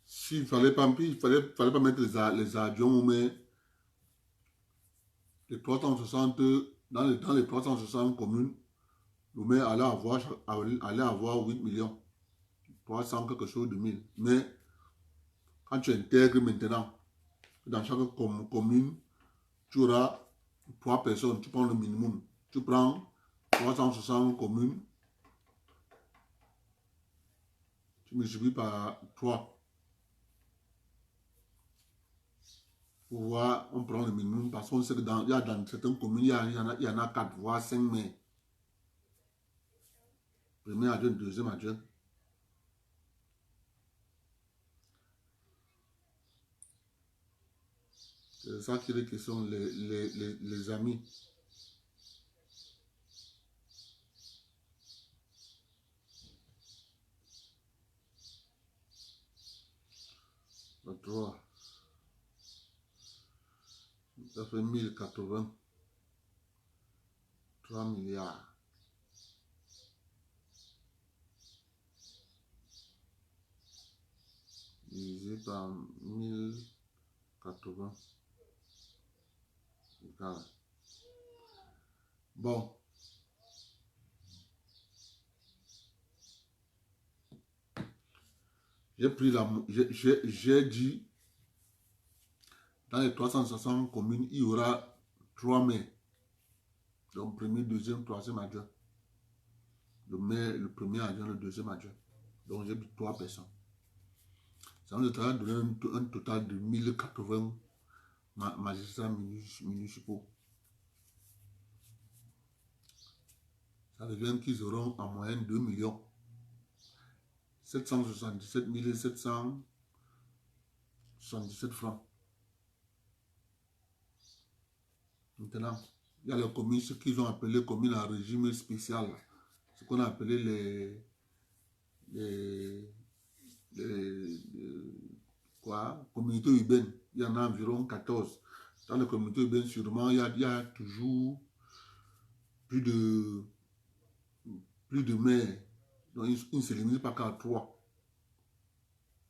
S'il ne fallait pas, fallait pas mettre les adjoints au maire, les 360, dans les 360 communes, le maire allait avoir 8 millions, 300 quelque chose de mille. Mais quand tu intègres maintenant, dans chaque commune, tu auras 3 personnes, tu prends le minimum. Tu prends 360 communes, tu multiplies par 3. Pour voir, on prend le minimum parce qu'on sait que dans certaines communes, il y en a 4, voire 5 maires. Premier adjoint, deuxième adjoint. C'est ça qui est les questions, les amis. Le 3. Ça fait 1080. 3 milliards. Divisé par 1080. Bon. J'ai dit, dans les 360 communes, il y aura 3 maires. Donc, premier, deuxième, troisième adjoint. Le maire, le premier adjoint, le deuxième adjoint. Donc, j'ai dit 3 personnes. Ça nous a donné un total de 1080 magistrats municipaux. Ça devient qu'ils auront en moyenne 2 millions 777 777 francs. Maintenant, il y a les communes, ce qu'ils ont appelé communes à régime spécial. Ce qu'on a appelé les communautés urbaines. il y en a environ 14. Dans les communautés urbaines, sûrement, il y a toujours plus de maires. Donc, ils ne se limitent pas qu'à 3.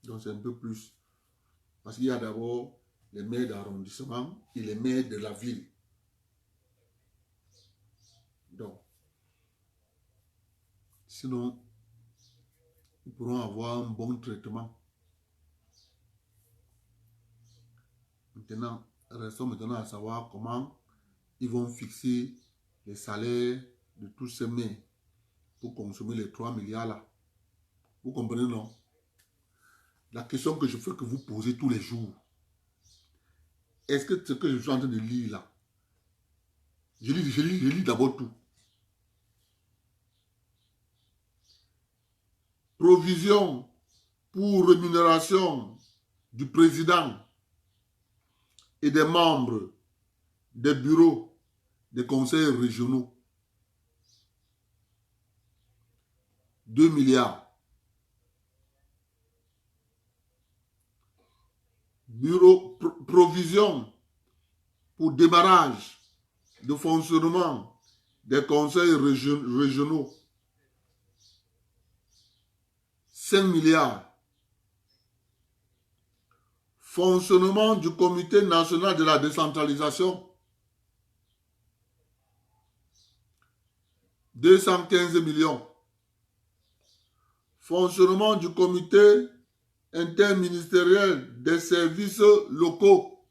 Donc, c'est un peu plus. Parce qu'il y a d'abord les maires d'arrondissement et les maires de la ville. Donc, sinon, ils pourront avoir un bon traitement. Maintenant, restons maintenant à savoir comment ils vont fixer les salaires de tous ces maires pour consommer les 3 milliards là. Vous comprenez, non? La question que je veux que vous posez tous les jours, est-ce que ce que je suis en train de lire là, je lis d'abord tout. Provision pour rémunération du président et des membres des bureaux des conseils régionaux. 2 milliards. Provision pour démarrage de fonctionnement des conseils régionaux. 5 milliards. Fonctionnement du Comité national de la décentralisation. 215 millions. Fonctionnement du Comité interministériel des services locaux.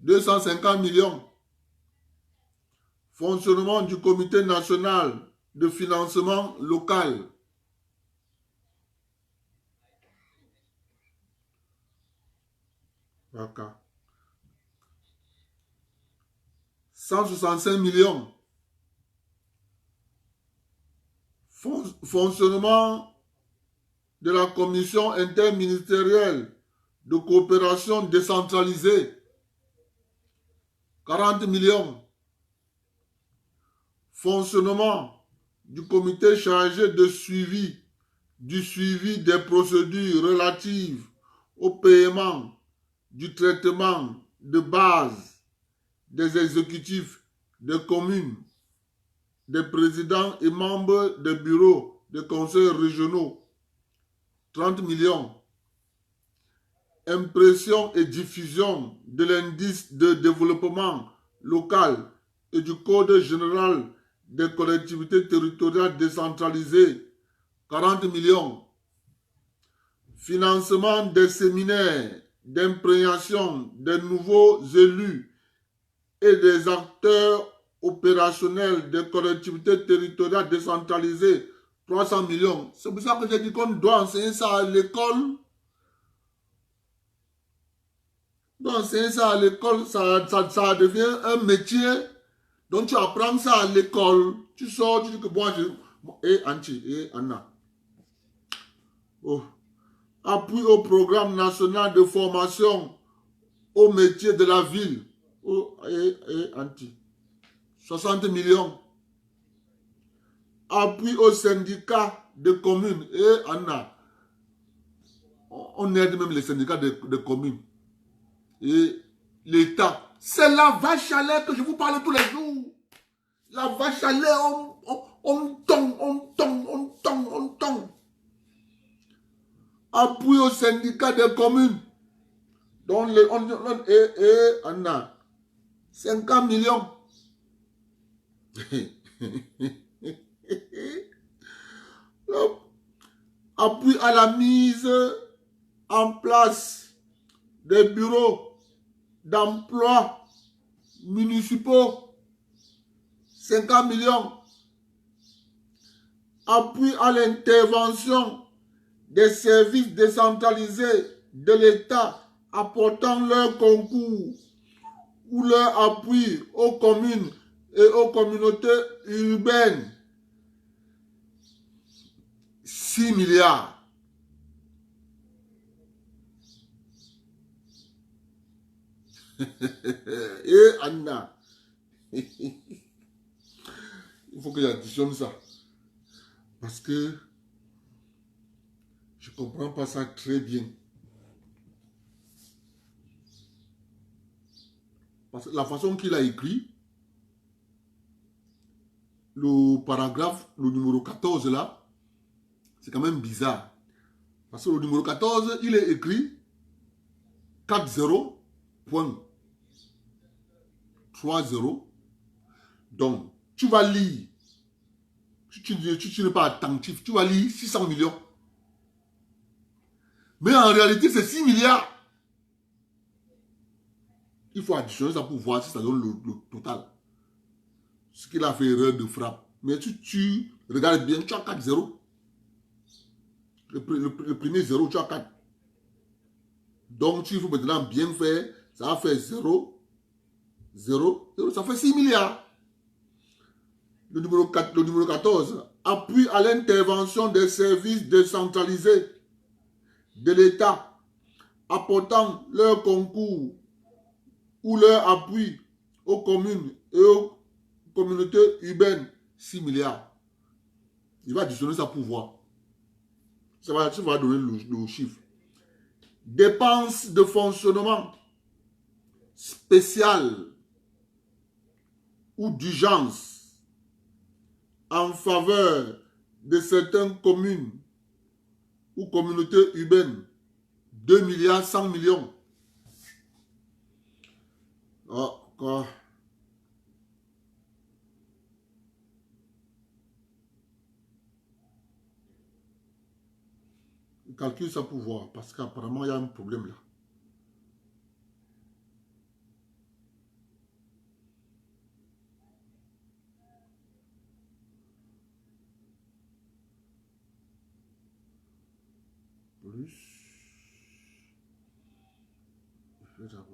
250 millions. Fonctionnement du Comité national de financement local. D'accord. 165 millions. Fonctionnement de la commission interministérielle de coopération décentralisée. 40 millions. Fonctionnement du comité chargé de suivi des procédures relatives au paiement du traitement de base des exécutifs des communes, des présidents et membres des bureaux des conseils régionaux. 30 millions. Impression et diffusion de l'indice de développement local et du Code général des collectivités territoriales décentralisées. 40 millions. Financement des séminaires d'imprégnation des nouveaux élus et des acteurs opérationnels des collectivités territoriales décentralisées. 300 millions. C'est pour ça que j'ai dit qu'on doit enseigner ça à l'école. Donc, enseigner ça à l'école, ça devient un métier. Donc, tu apprends ça à l'école. Tu sors, tu dis que moi, Anna. Oh. Appui au programme national de formation au métier de la ville. Oh, Anti. 60 millions. Appui au syndicat de communes. Anna. On aide même les syndicats de communes. Et l'État. C'est la vache à lait que je vous parle tous les jours. La vache à lait, on tombe. Appui au syndicat des communes. Donc, Anna, 50 millions. Appui à la mise en place des bureaux d'emploi municipaux. 50 millions. Appui à l'intervention des services décentralisés de l'État apportant leur concours ou leur appui aux communes et aux communautés urbaines. 6 milliards. Et Anna, il faut que j'additionne ça. Parce que je ne comprends pas ça très bien. Parce que la façon qu'il a écrit, le paragraphe, le numéro 14 là, c'est quand même bizarre. Parce que le numéro 14, il est écrit 40.30. Donc, tu vas lire. Tu n'es pas attentif, tu vas lire 600 millions. Mais en réalité, c'est 6 milliards. Il faut additionner ça pour voir si ça donne le total. Ce qu'il a fait erreur de frappe. Mais si tu regardes bien, tu as 4 zéros. Le premier zéro, tu as 4. Donc, il faut maintenant bien faire. Ça va faire 0, 0, 0. Ça fait 6 milliards. Le numéro 14. Appui à l'intervention des services décentralisés de l'État, apportant leur concours ou leur appui aux communes et aux communautés urbaines, 6 milliards. Il va additionner ça pour voir. Ça va donner le chiffre. Dépenses de fonctionnement spéciales ou d'urgence en faveur de certaines communes ou communautés urbaines, 2 milliards 100 millions. Oh, quoi. Calcule ça pour voir, parce qu'apparemment, il y a un problème là. Plus. Je vais d'abord.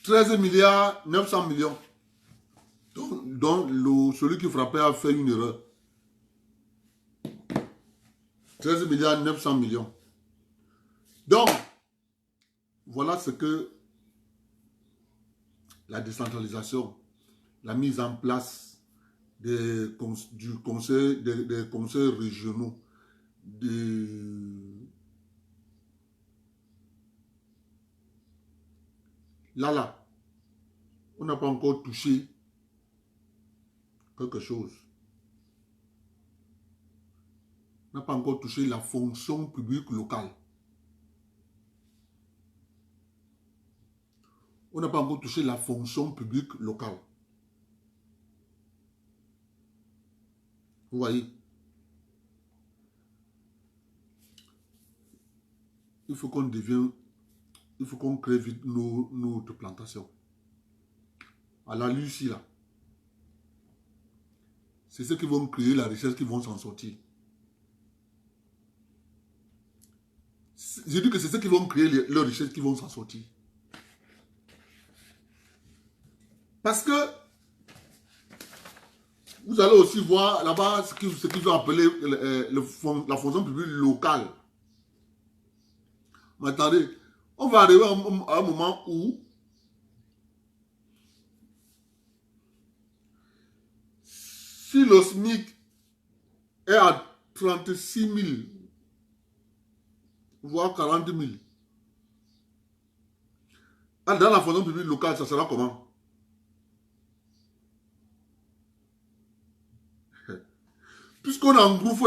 13 milliards 900 millions. Donc celui qui frappait a fait une erreur. 13 milliards 900 millions. Donc, voilà ce que la décentralisation, la mise en place des conseils régionaux, là, on n'a pas encore touché quelque chose. On n'a pas encore touché la fonction publique locale. On n'a pas encore touché la fonction publique locale. Vous voyez? Il faut qu'on crée vite notre plantation. À la Lucie, là. C'est ceux qui vont créer la richesse qui vont s'en sortir. J'ai dit que c'est ceux qui vont créer leur richesse qui vont s'en sortir. Parce que vous allez aussi voir là-bas ce qu'ils ont appelé la fonction publique locale. Mais attendez, on va arriver à un moment où si le SMIC est à 36 000, voire 40 000, dans la fonction publique locale, ça sera comment? Puisqu'on englouffe,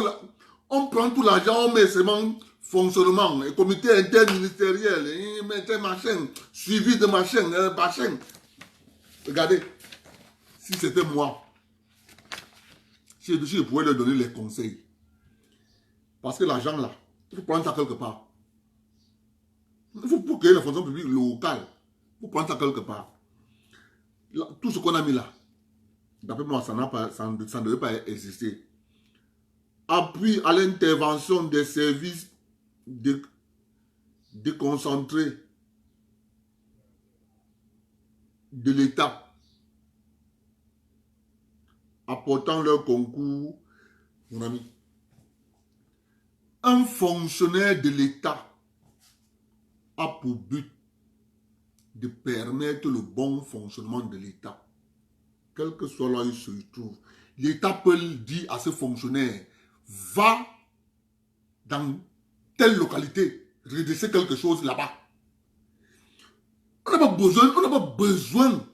on prend tout l'argent, on met seulement fonctionnement, comité interministériel, machin, suivi de machin. Regardez, si c'était moi, si je pouvais leur donner les conseils. Parce que l'argent là, il faut prendre ça quelque part. Il faut pour créer la fonction publique locale. Il faut prendre ça quelque part. Là, tout ce qu'on a mis là, d'après moi, ça ne devait pas exister. Appui à l'intervention des services déconcentrés de l'État, apportant leur concours, mon ami. Un fonctionnaire de l'État a pour but de permettre le bon fonctionnement de l'État. Quel que soit là où il se trouve, l'État peut dire à ce fonctionnaire, va dans telle localité, redresser quelque chose là-bas. On n'a pas besoin.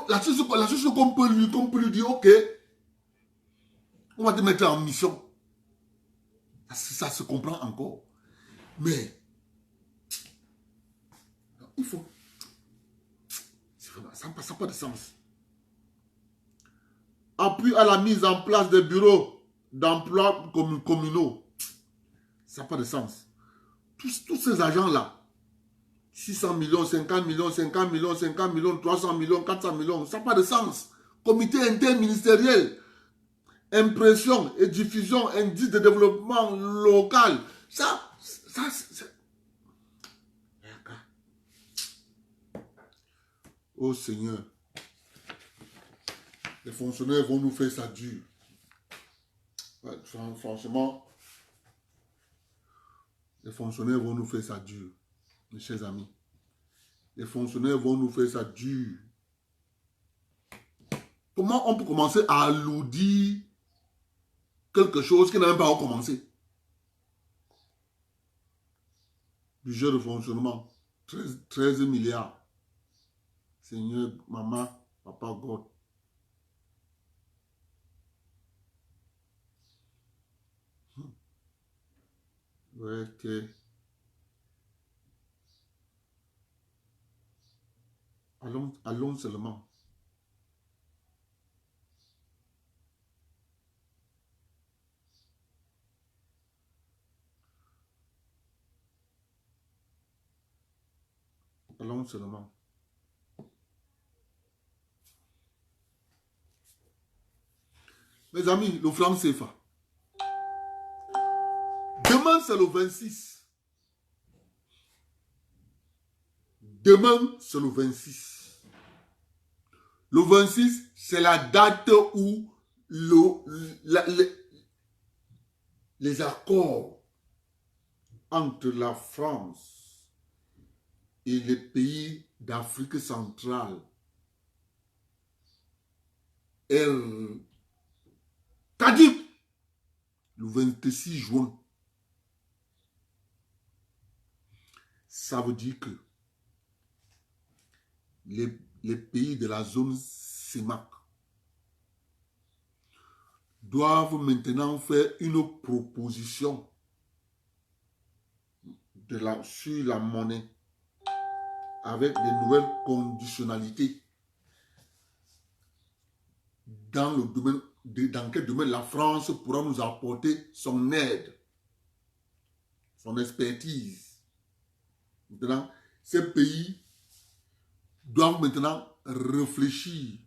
La chose qu'on peut lui dire, ok, on va te mettre en mission. Ça se comprend encore. Mais, il faut... Ça n'a pas de sens. Appui à la mise en place des bureaux d'emploi communaux. Ça n'a pas de sens. Tous ces agents-là, 600 millions, 50 millions, 50 millions, 50 millions, 300 millions, 400 millions, ça n'a pas de sens. Comité interministériel, impression et diffusion, indice de développement local. Ça oh Seigneur, les fonctionnaires vont nous faire ça dur. Ouais, franchement, les fonctionnaires vont nous faire ça dur, mes chers amis. Les fonctionnaires vont nous faire ça dur. Comment on peut commencer à alourdir quelque chose qui n'a même pas recommencé? Budget de fonctionnement, 13 milliards. Seigneur, maman, papa, God. Ouais, ok. Allons seulement. Allons seulement. Mes amis, le franc CFA. Demain, c'est le 26. Demain, c'est le 26. Le 26, c'est la date où les accords entre la France et les pays d'Afrique centrale est caduque le 26 juin. Ça veut dire que les pays de la zone CEMAC doivent maintenant faire une proposition sur la monnaie avec des nouvelles conditionnalités. Dans quel domaine la France pourra nous apporter son aide, son expertise. Maintenant, ces pays doivent maintenant réfléchir.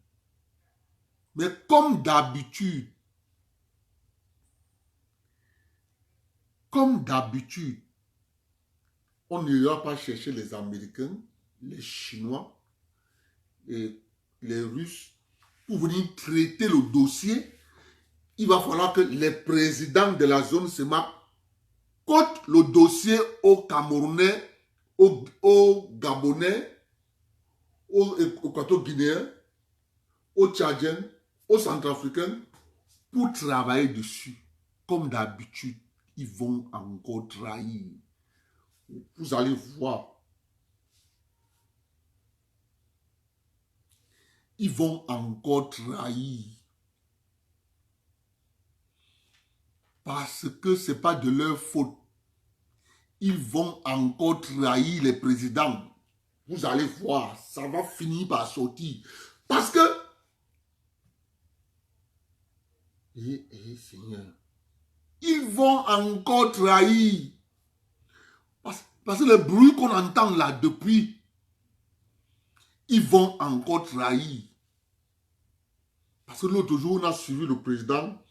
Mais comme d'habitude, on n'ira pas chercher les Américains, les Chinois et les Russes pour venir traiter le dossier. Il va falloir que les présidents de la zone CEMAC cotent le dossier aux Camerounais, aux Gabonais, aux Équato-Guinéens, aux Tchadiens, aux Centrafricains pour travailler dessus. Comme d'habitude, ils vont encore trahir. Vous allez voir. Ils vont encore trahir. Parce que ce n'est pas de leur faute. Ils vont encore trahir les présidents. Vous allez voir, ça va finir par sortir. Parce que... Seigneur, ils vont encore trahir. Parce que le bruit qu'on entend là depuis, ils vont encore trahir. Parce que l'autre jour, on a suivi le président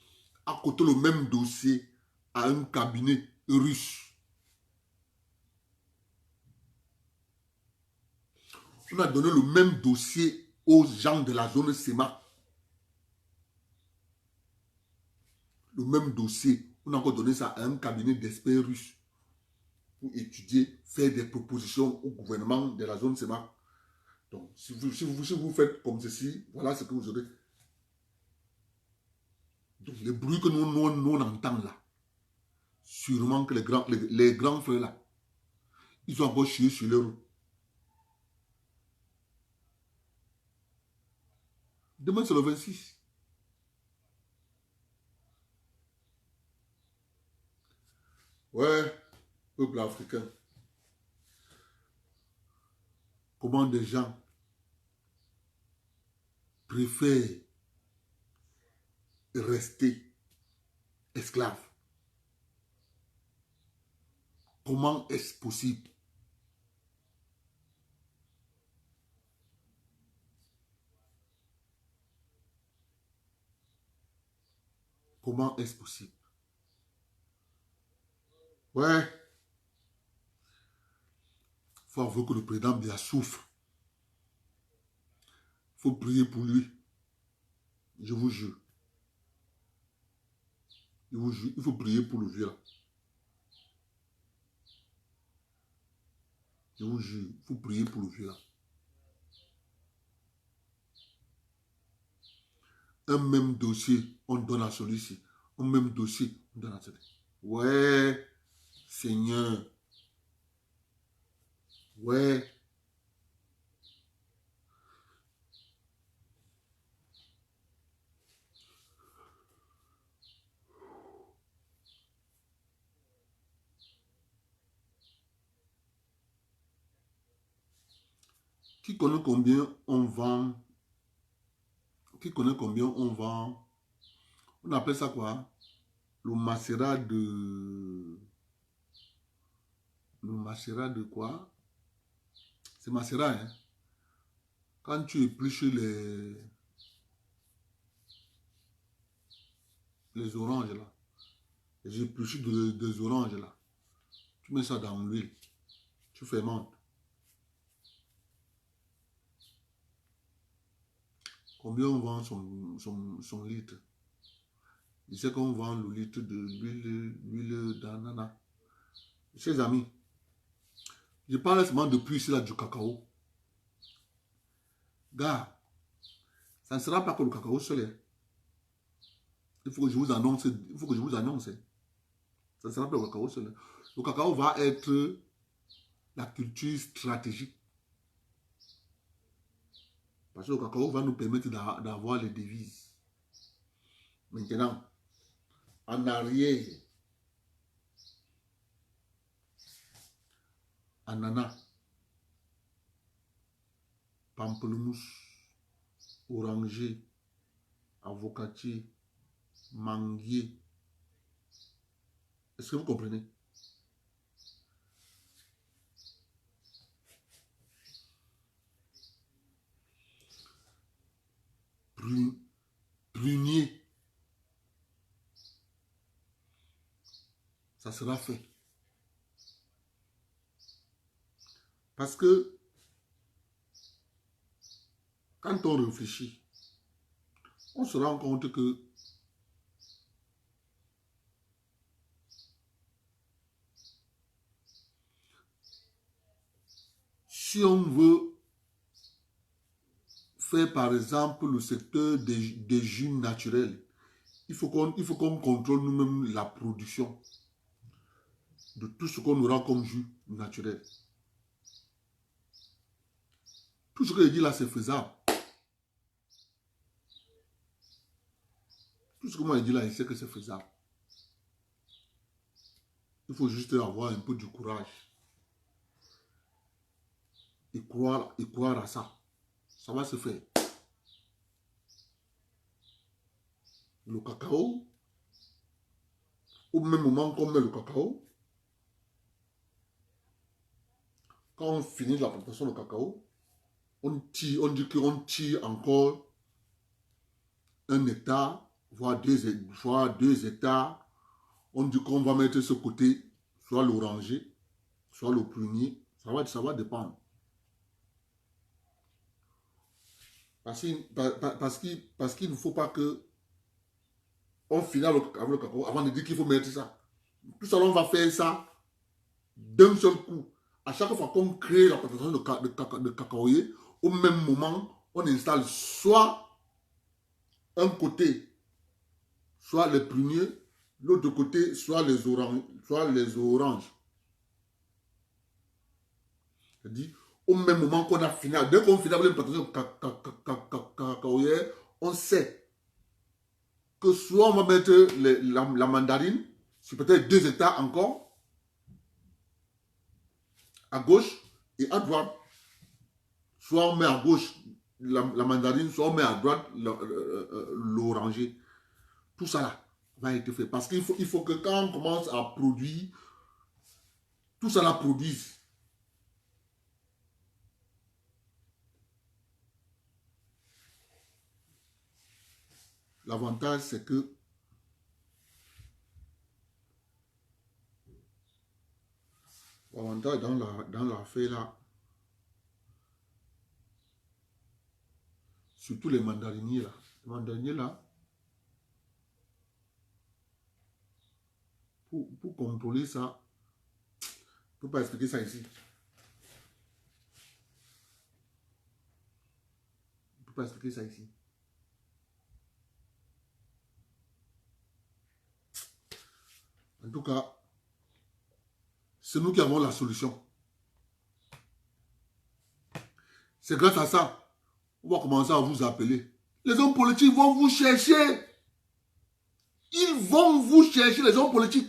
à côté le même dossier à un cabinet russe. On a donné le même dossier aux gens de la zone CEMAC. Le même dossier, on a encore donné ça à un cabinet d'experts russes pour étudier, faire des propositions au gouvernement de la zone CEMAC. Donc, si vous faites comme ceci, voilà ce que vous aurez. Donc, les bruits que nous entendons là, sûrement que les grands frères là, ils ont encore chié sur leur... Demain, c'est le 26. Ouais, peuple africain. Comment des gens préfèrent rester esclaves? Comment est-ce possible? Comment est-ce possible? Ouais. Il faut avouer que le président Biya souffre. Il faut prier pour lui. Je vous jure. Je vous jure, il faut prier pour le vieux là. Je vous jure, il faut prier pour le vieux là. Un même dossier, on donne à celui-ci. Un même dossier, on donne à celui-ci. Ouais, Seigneur. Ouais. Qui connaît combien on vend? Qui connaît combien on vend? On appelle ça quoi? Le macérat de... Le macérat de quoi? C'est macérat, hein? Quand tu épluches les oranges là, les épluches des oranges là, tu mets ça dans l'huile, tu fermentes. Combien on vend son litre? Il sait qu'on vend le litre de l'huile d'ananas. Chers amis, je parle seulement depuis ici là du cacao. Gars, ça ne sera pas que le cacao seul. Hein. Il faut que je vous annonce. Il faut que je vous annonce. Hein. Ça ne sera pas le cacao seul. Le cacao va être la culture stratégique. Parce que le cacao va nous permettre d'avoir les devises. Maintenant, en arrière, ananas, pamplemousse, oranger, avocatier, manguier. Est-ce que vous comprenez? Prunier. Ça sera fait. Parce que quand on réfléchit, on se rend compte que si on veut faire par exemple le secteur des jus naturels, il faut qu'on contrôle nous-mêmes la production de tout ce qu'on aura comme jus naturel. Tout ce que je dis là, c'est faisable. Tout ce que moi je dis là, je sais que c'est faisable. Il faut juste avoir un peu du courage. Et croire à ça. Ça va se faire. Le cacao, au même moment qu'on met le cacao, quand on finit la plantation de cacao, on dit qu'on tire encore 1 hectare, voire 2 hectares. On dit qu'on va mettre ce côté, soit l'oranger, soit le prunier. Ça va dépendre. Parce qu'il ne faut pas que on finisse avec le cacao avant de dire qu'il faut mettre ça. Tout ça, on va faire ça d'un seul coup. À chaque fois qu'on crée la plantation de cacaoyer, au même moment, on installe soit un côté, soit les pruniers, l'autre côté, soit les oranges. C'est-à-dire, au même moment qu'on a fini, dès qu'on finit avec une plantation de cacaoyer, on sait que soit on va mettre la mandarine, sur peut-être 2 hectares encore, à gauche et à droite. Soit on met à gauche la mandarine, soit on met à droite l'oranger. Tout ça là va être fait. Parce qu'il faut que quand on commence à produire, tout ça là produise. L'avantage, c'est que l'avantage dans l'affaire là, surtout les mandariniers là. Les mandariniers là, pour contrôler ça, je ne peux pas expliquer ça ici. Je ne peux pas expliquer ça ici. En tout cas, c'est nous qui avons la solution. C'est grâce à ça, on va commencer à vous appeler. Les hommes politiques vont vous chercher. Ils vont vous chercher, les hommes politiques.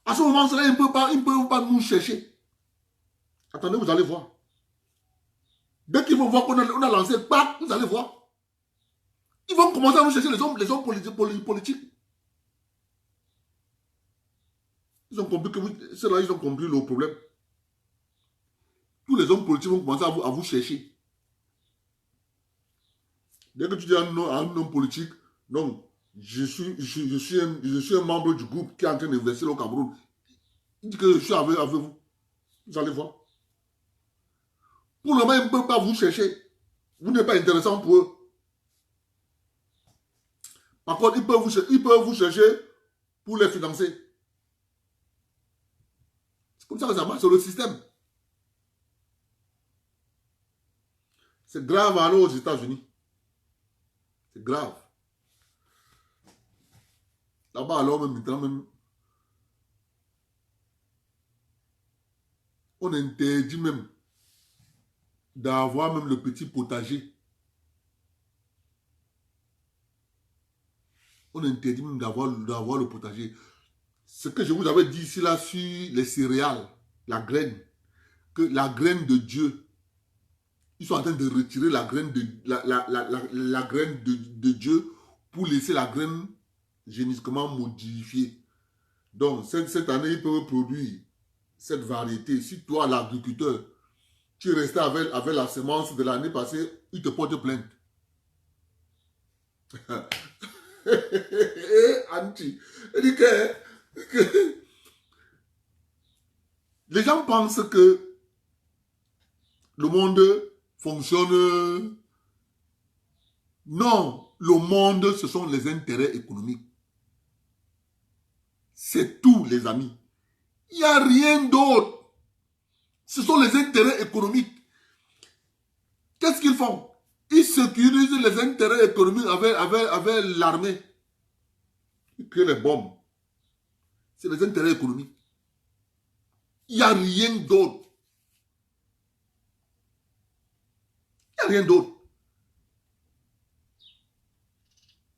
À ce moment-là, ils ne peuvent pas nous chercher. Attendez, vous allez voir. Dès qu'ils vont voir qu'on a lancé, vous allez voir. Ils vont commencer à nous chercher, les hommes politiques. Ils ont compris que ceux-là, ils ont compris le problème. Tous les hommes politiques vont commencer à vous chercher. Dès que tu dis à un homme politique, non, je suis un membre du groupe qui est en train d'investir au Cameroun. Il dit que je suis avec vous. Vous allez voir. Pour le moment, ils ne peuvent pas vous chercher. Vous n'êtes pas intéressant pour eux. Par contre, ils peuvent vous chercher pour les financer. C'est comme ça que ça marche, c'est le système. C'est grave à aller aux États-Unis. C'est grave. Là-bas, alors, même maintenant, même, on interdit même d'avoir même le petit potager. On interdit même d'avoir le potager. Ce que je vous avais dit ici, là, sur les céréales, la graine, que la graine de Dieu, ils sont en train de retirer la graine la graine de Dieu pour laisser la graine génétiquement modifiée. Donc, cette année, ils peuvent produire cette variété. Si toi, l'agriculteur, tu restais avec la semence de l'année passée, il te porte plainte. Anti, il dit que les gens pensent que le monde fonctionne. Non, le monde, ce sont les intérêts économiques. C'est tout, les amis. Il n'y a rien d'autre. Ce sont les intérêts économiques. Qu'est-ce qu'ils font? Ils sécurisent les intérêts économiques avec l'armée. Ils créent les bombes. C'est les intérêts économiques. Il n'y a rien d'autre. Il n'y a rien d'autre.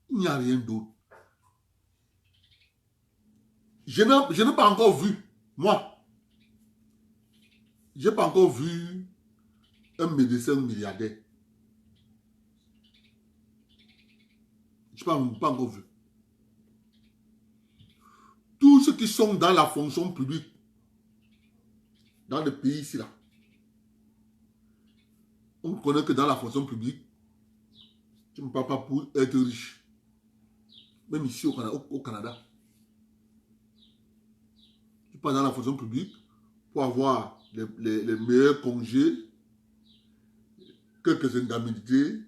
Il n'y a rien d'autre. Je n'ai pas encore vu, moi, je n'ai pas encore vu un médecin milliardaire. Je n'ai pas encore vu. Tous ceux qui sont dans la fonction publique, dans le pays ici, là, on connaît que dans la fonction publique, tu ne parles pas pour être riche. Même ici au Canada. Tu passes dans la fonction publique pour avoir les meilleurs congés, quelques indemnités,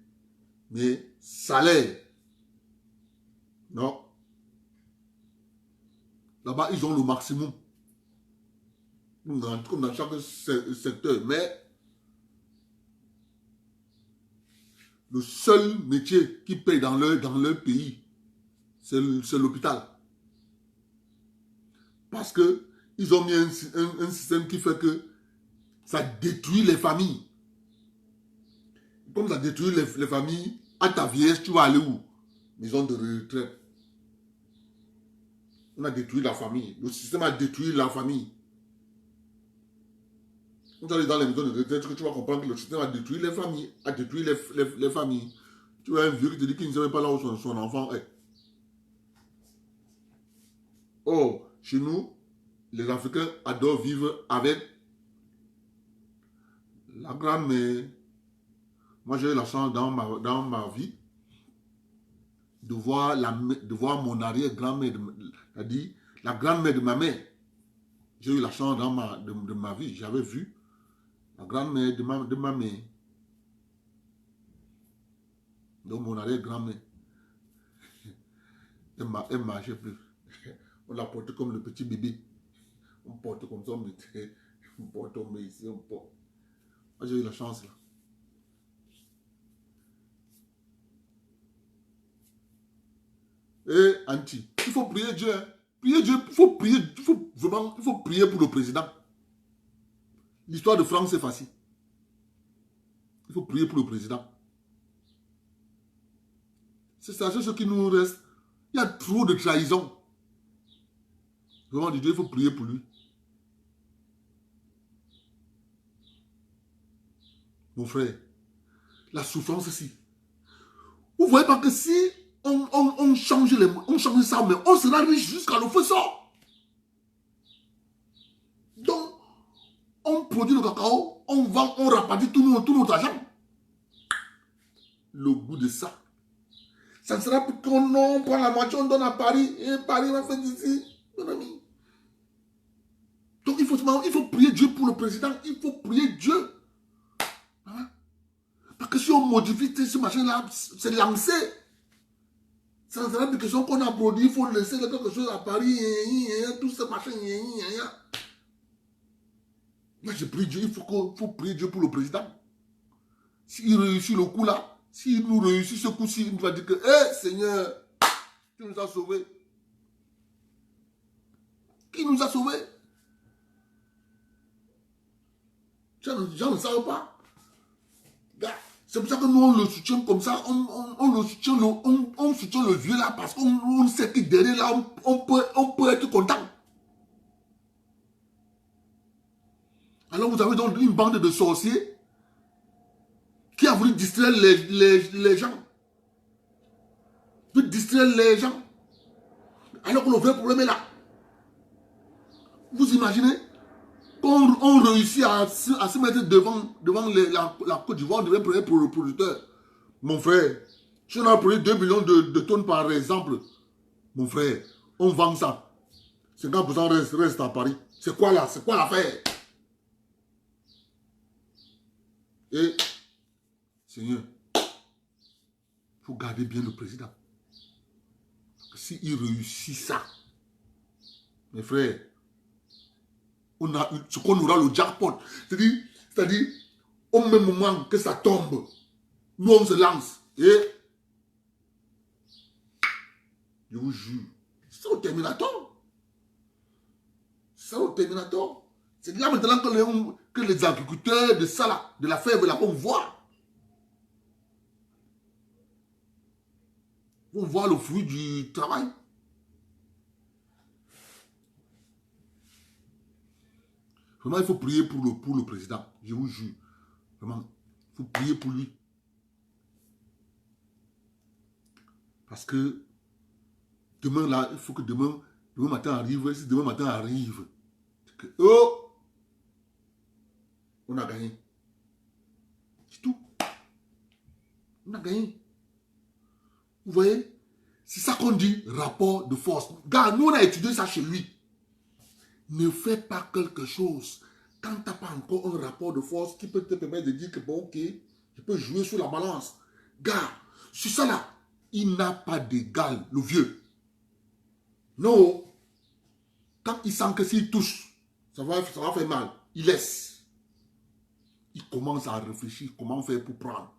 mais salaire. Non. Là-bas, ils ont le maximum. Comme dans chaque secteur. Mais le seul métier qui paye dans leur pays, c'est l'hôpital. Parce qu'ils ont mis un système qui fait que ça détruit les familles. Comme ça détruit les familles, à ta vieillesse, tu vas aller où? Maison de retraite. On a détruit la famille. Le système a détruit la famille. Quand tu vas aller dans les maisons de retraite, tu vas comprendre que le système a détruit les familles. A détruit les familles. Tu vois un vieux qui te dit qu'il ne sait même pas là où son enfant est. Oh, chez nous, les Africains adorent vivre avec la grand-mère. Moi, j'ai eu la chance dans ma vie de voir mon arrière-grand-mère, c'est-à-dire la grand-mère de ma mère. J'ai eu la chance de ma vie. J'avais vu la grand-mère de ma mère. Donc, mon arrière-grand-mère. Elle ne marchait plus. On l'a porté comme le petit bébé. On porte comme ça, on porte, on met ici, on porte. Moi, j'ai eu la chance là. Et Anti, il faut prier Dieu. Hein. Prier Dieu, il faut prier pour le président. L'histoire de France, c'est facile. Il faut prier pour le président. C'est ça, c'est ce qui nous reste. Il y a trop de trahison. Vraiment, Dieu, il faut prier pour lui. Mon frère, la souffrance ici. Vous voyez pas que si on change ça, mais on sera riche jusqu'à le feu sort. Donc, on produit le cacao, on vend, on rapatrie tout notre argent. Le goût de ça. Ça ne sera plus qu'on prend la moitié, on donne à Paris, et Paris va faire d'ici, mon ami. Donc, il faut prier Dieu pour le président, il faut prier Dieu. Hein? Parce que si on modifie ce machin-là, c'est lancé. Sans arrêt de question qu'on a produit, il faut laisser quelque chose à Paris, tout ce machin. Moi, je prie Dieu, il faut prier Dieu pour le président. S'il réussit le coup là, s'il nous réussit ce coup-ci, il nous va dire que, hé Seigneur, tu nous as sauvés. Qui nous a sauvés? Les gens ne savent pas. C'est pour ça que nous, on le soutient comme ça. On soutient le vieux là parce qu'on sait que derrière là, on peut être content. Alors vous avez donc une bande de sorciers qui a voulu distraire les gens. Peut distraire les gens. Alors que le vrai problème est là. Vous imaginez qu'on réussit à se mettre devant la Côte d'Ivoire, on devient premier producteur. Mon frère, si on a produit 2 millions de tonnes par exemple, mon frère, on vend ça. 50% reste à Paris. C'est quoi là? C'est quoi l'affaire? Et, Seigneur, il faut garder bien le président. S'il réussit ça, mes frères, on a ce qu'on aura le jackpot. C'est-à-dire, au même moment que ça tombe, nous on se lance. Et, je vous jure, c'est au Terminator. C'est au Terminator. C'est là maintenant que les agriculteurs de ça là, de la fève là, vont voir. Vont voir le fruit du travail. Vraiment, il faut prier pour le président. Je vous jure. Vraiment, il faut prier pour lui. Parce que demain, là, il faut que demain matin arrive. Si demain matin arrive, que, oh, on a gagné. C'est tout. On a gagné. Vous voyez? C'est ça qu'on dit rapport de force. Gars, nous on a étudié ça chez lui. Ne fais pas quelque chose quand tu n'as pas encore un rapport de force qui peut te permettre de dire que bon, ok, je peux jouer sur la balance. Gars, sur ça là, il n'a pas d'égal, le vieux. Non. Quand il sent que s'il touche, ça va faire mal. Il laisse. Il commence à réfléchir comment faire pour prendre.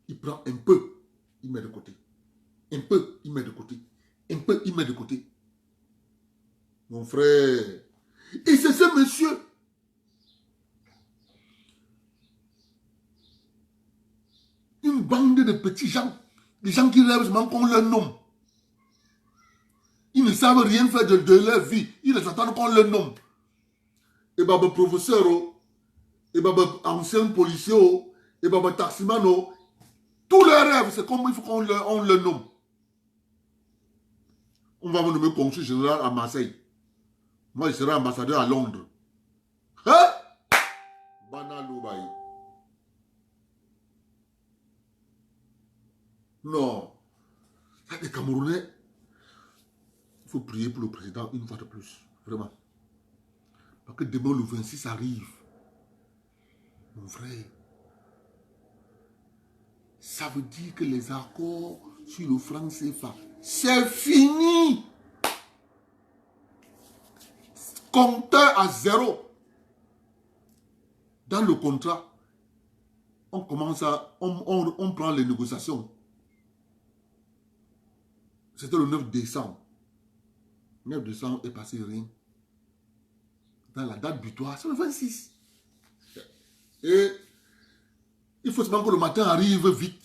Il prend un peu, il met de côté. Un peu, il met de côté. Un peu, il met de côté. Mon frère. Et c'est ce monsieur. Une bande de petits gens. Des gens qui rêvent seulement qu'on leur nomme. Ils ne savent rien faire de leur vie. Ils les attendent qu'on leur nomme. Et bah, professeur, et bah, ancien policier, et bah, taximano. Tous leurs rêves, c'est comme il faut qu'on le nomme. On va me nommer consul général à Marseille. Moi, je serai ambassadeur à Londres. Hein? Banalou Baye. Non. Les Camerounais, il faut prier pour le président une fois de plus. Vraiment. Parce que demain, le 26 arrive. Mon frère. Ça veut dire que les accords sur le franc CFA, c'est fini. Compteur à zéro. Dans le contrat, on commence à... On prend les négociations. C'était le 9 décembre. 9 décembre est passé rien. Dans la date butoir, c'est le 26. Et il faut seulement que le matin arrive vite.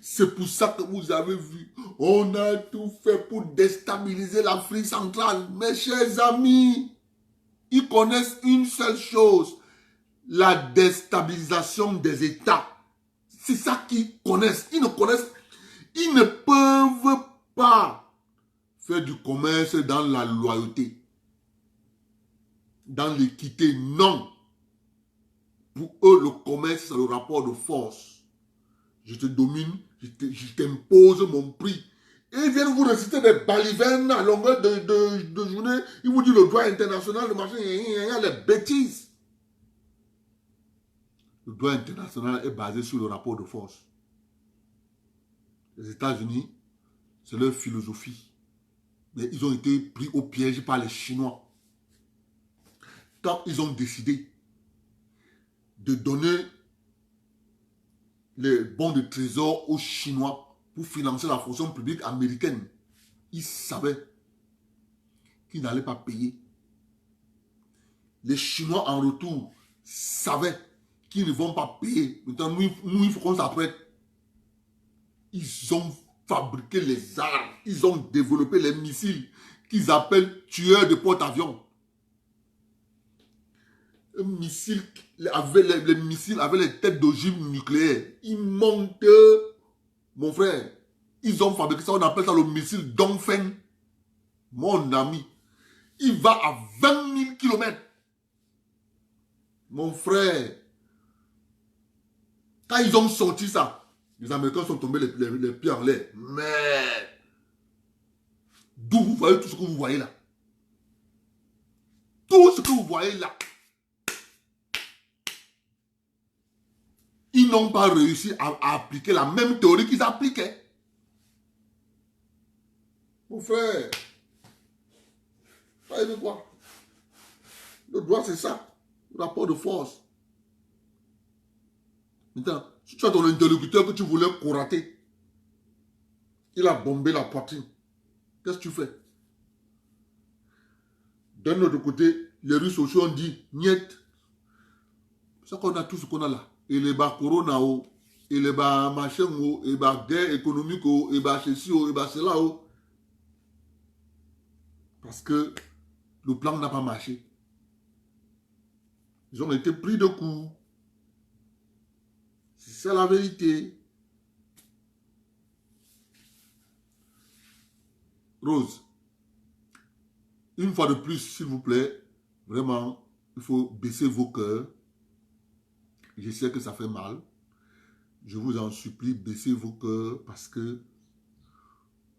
C'est pour ça que vous avez vu, on a tout fait pour déstabiliser l'Afrique centrale. Mes chers amis, ils connaissent une seule chose, la déstabilisation des États. C'est ça qu'ils connaissent. Ils ne peuvent pas faire du commerce dans la loyauté, dans l'équité, non. Pour eux, le commerce, c'est le rapport de force. Je te domine, je t'impose mon prix. Et ils viennent vous réciter des balivernes à longueur de journée. Ils vous disent le droit international, le machin, les bêtises. Le droit international est basé sur le rapport de force. Les États-Unis, c'est leur philosophie. Mais ils ont été pris au piège par les Chinois. Quand ils ont décidé de donner les bons de trésor aux Chinois pour financer la fonction publique américaine, ils savaient qu'ils n'allaient pas payer. Les Chinois, en retour, savaient qu'ils ne vont pas payer. Maintenant, nous il faut qu'on s'apprête. Ils ont fabriqué les armes. Ils ont développé les missiles qu'ils appellent tueurs de porte-avions. Un missile les missiles avec les têtes d'ogive nucléaires. Ils montent, mon frère. Ils ont fabriqué ça, on appelle ça le missile Dongfeng. Mon ami. Il va à 20 000 km. Mon frère. Quand ils ont sorti ça, les Américains sont tombés les pieds en l'air. Mais d'où vous voyez tout ce que vous voyez là? Tout ce que vous voyez là. Ils n'ont pas réussi à appliquer la même théorie qu'ils appliquaient. Mon frère. Vous voyez quoi? Le droit, c'est ça. Le rapport de force. Maintenant, si tu as ton interlocuteur que tu voulais courater, il a bombé la poitrine. Qu'est-ce que tu fais? D'un autre côté, les Russes aussi ont dit, niet. C'est ça qu'on a tout ce qu'on a là. Et les bas corona, et les bas machin, et les bas guerre économique, et les bas ceci, et les bas cela. Parce que le plan n'a pas marché. Ils ont été pris de coup. C'est la vérité. Rose, une fois de plus, s'il vous plaît, vraiment, il faut baisser vos cœurs. Je sais que ça fait mal. Je vous en supplie, baissez vos cœurs parce que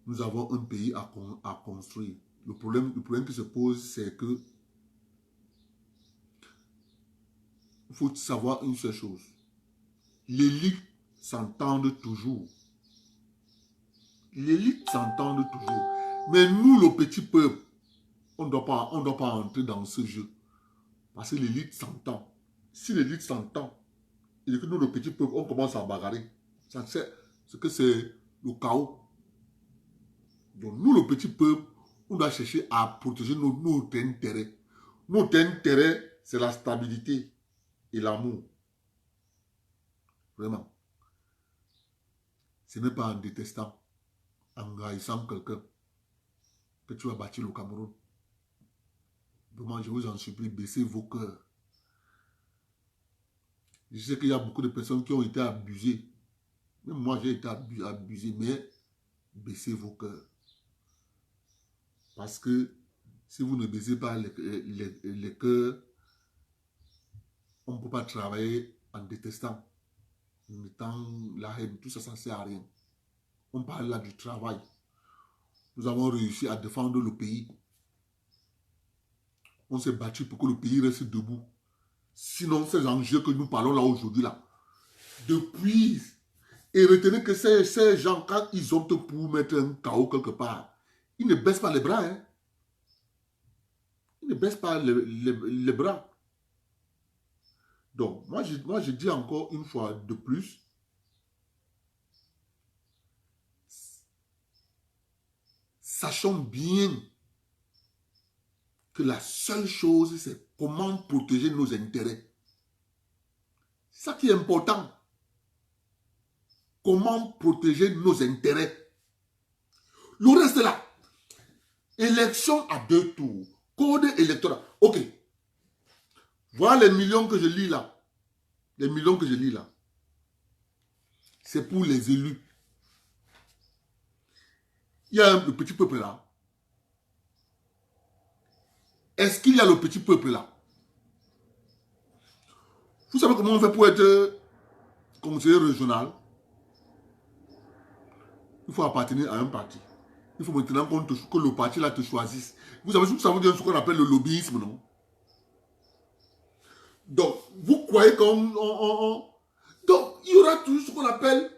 nous avons un pays à construire. Le problème qui se pose, c'est que il faut savoir une seule chose. L'élite s'entendent toujours. L'élite s'entendent toujours. Mais nous, le petit peuple, on ne doit pas entrer dans ce jeu. Parce que l'élite s'entend. Si l'élite s'entend, et que nous, le petit peuple, on commence à bagarrer. Ça sait ce que c'est le chaos. Donc nous, le petit peuple, on doit chercher à protéger notre intérêt. Notre intérêt, c'est la stabilité et l'amour. Vraiment. Ce n'est pas en détestant, en haïssant quelqu'un, que tu vas bâtir le Cameroun. Vraiment, je vous en supplie, baissez vos cœurs. Je sais qu'il y a beaucoup de personnes qui ont été abusées. Même moi, j'ai été abusé, mais baissez vos cœurs. Parce que si vous ne baissez pas les cœurs, on ne peut pas travailler en détestant, en mettant la haine. Tout ça, ça ne sert à rien. On parle là du travail. Nous avons réussi à défendre le pays. On s'est battu pour que le pays reste debout. Sinon, ces enjeux que nous parlons là aujourd'hui, là, depuis, et retenez que ces gens, quand ils optent pour mettre un chaos quelque part, ils ne baissent pas les bras. Hein. Ils ne baissent pas les bras. Donc, moi, je dis encore une fois de plus, sachons bien que la seule chose, c'est comment protéger nos intérêts. C'est ça qui est important. Comment protéger nos intérêts. Le reste là, élection à 2 tours, code électoral. Ok. Voilà les millions que je lis là. Les millions que je lis là. C'est pour les élus. Il y a le petit peuple là. Est-ce qu'il y a le petit peuple là? Vous savez comment on fait pour être conseiller régional? Il faut appartenir à un parti. Il faut maintenant que le parti là te choisisse. Vous savez ce que ça veut dire, ce qu'on appelle le lobbyisme, non? Donc, vous croyez donc, il y aura toujours ce qu'on appelle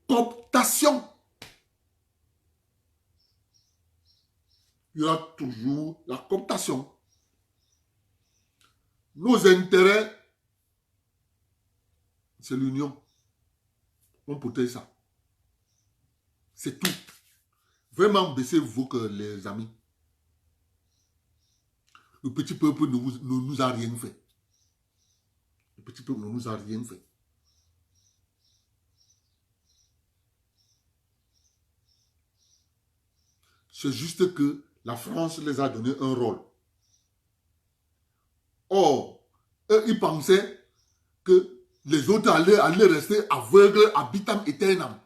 cooptation. Il y aura toujours la cooptation. Nos intérêts, c'est l'union. On protège ça. C'est tout. Vraiment, baissez vos cœurs, les amis. Le petit peuple ne nous a rien fait. Le petit peuple ne nous a rien fait. C'est juste que la France les a donné un rôle. Or, eux, ils pensaient que les autres allaient rester aveugles à vitam aeternam.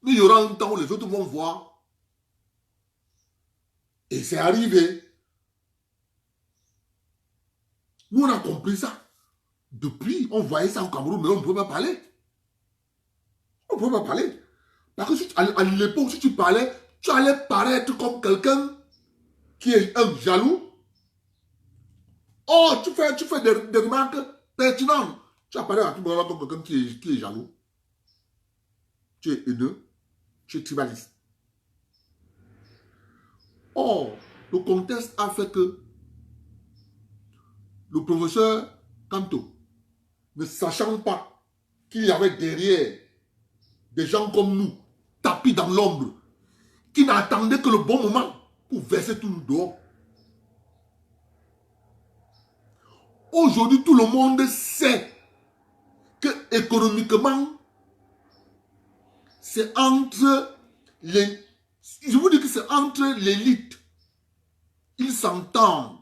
Mais il y aura un temps où les autres vont voir. Et c'est arrivé. Nous, on a compris ça. Depuis, on voyait ça au Cameroun, mais on ne pouvait pas parler. On ne pouvait pas parler. Parce que à l'époque, si tu parlais, tu allais paraître comme quelqu'un qui est un jaloux. Oh, tu fais des remarques pertinentes. Tu apparais à tout moment comme quelqu'un qui est jaloux. Tu es haineux. Tu es tribaliste. Or, le contexte a fait que le professeur Kanto, ne sachant pas qu'il y avait derrière des gens comme nous, tapis dans l'ombre, qui n'attendaient que le bon moment pour verser tout nous dehors. Aujourd'hui, tout le monde sait que économiquement, c'est entre les... Je vous dis que c'est entre l'élite. Ils s'entendent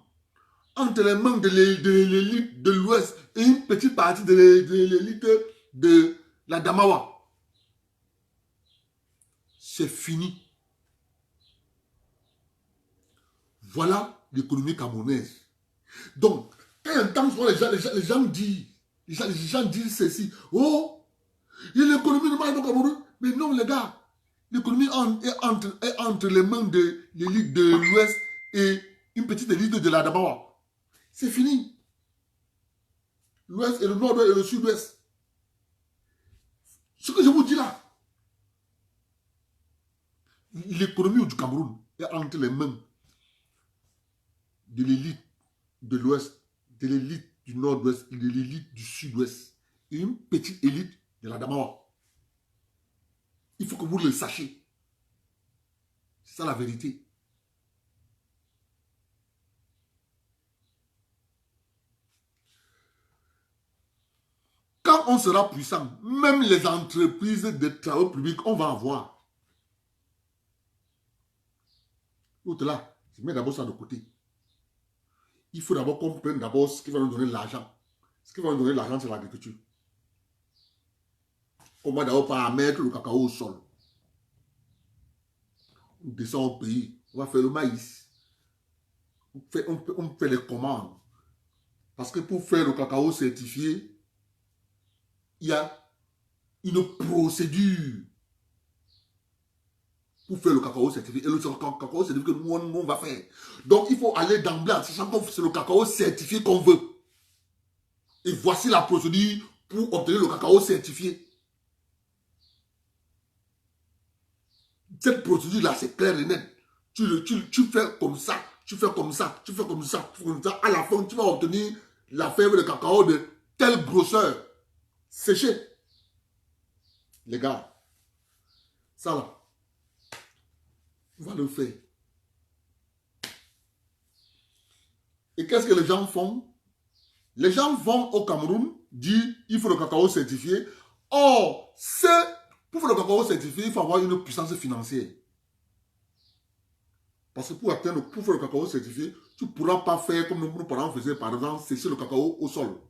entre les membres de l'élite de l'Ouest et une petite partie de l'élite de la Damawa. C'est fini. Voilà l'économie camerounaise. Donc, quand il y a un temps, les gens disent ceci. Oh, il y a l'économie de au Cameroun. Mais non, les gars, l'économie est entre les mains de l'élite de l'Ouest et une petite élite de la Damawa. C'est fini. L'Ouest et le Nord-Ouest et le Sud-Ouest. Ce que je vous dis là, l'économie du Cameroun est entre les mains de l'élite de l'Ouest, de l'élite du Nord-Ouest et de l'élite du Sud-Ouest. Et une petite élite de la Damawa. Il faut que vous le sachiez. C'est ça la vérité. Quand on sera puissant, même les entreprises de travaux publics, on va avoir. L'autre là, je mets d'abord ça de côté. Il faut d'abord qu'on prenne d'abord ce qui va nous donner l'argent. Ce qui va nous donner l'argent, c'est l'agriculture. On va d'abord pas mettre le cacao au sol. On descend au pays, on va faire le maïs. On fait les commandes. Parce que pour faire le cacao certifié, il y a une procédure pour faire le cacao certifié. Et le cacao certifié que nous, on va faire. Donc, il faut aller d'emblée en sachant que c'est le cacao certifié qu'on veut. Et voici la procédure pour obtenir le cacao certifié. Cette procédure-là, c'est clair et net. Tu fais comme ça, tu fais comme ça, tu fais comme ça, tu fais comme ça. À la fin, tu vas obtenir la fève de cacao de telle grosseur. Séché. Les gars, ça là, on va le faire. Et qu'est-ce que les gens font? Les gens vont au Cameroun, disent il faut le cacao certifié. Or, pour faire le cacao certifié, il faut avoir une puissance financière. Parce que pour faire le cacao certifié, tu ne pourras pas faire comme nos parents faisaient, par exemple, sécher le cacao au sol.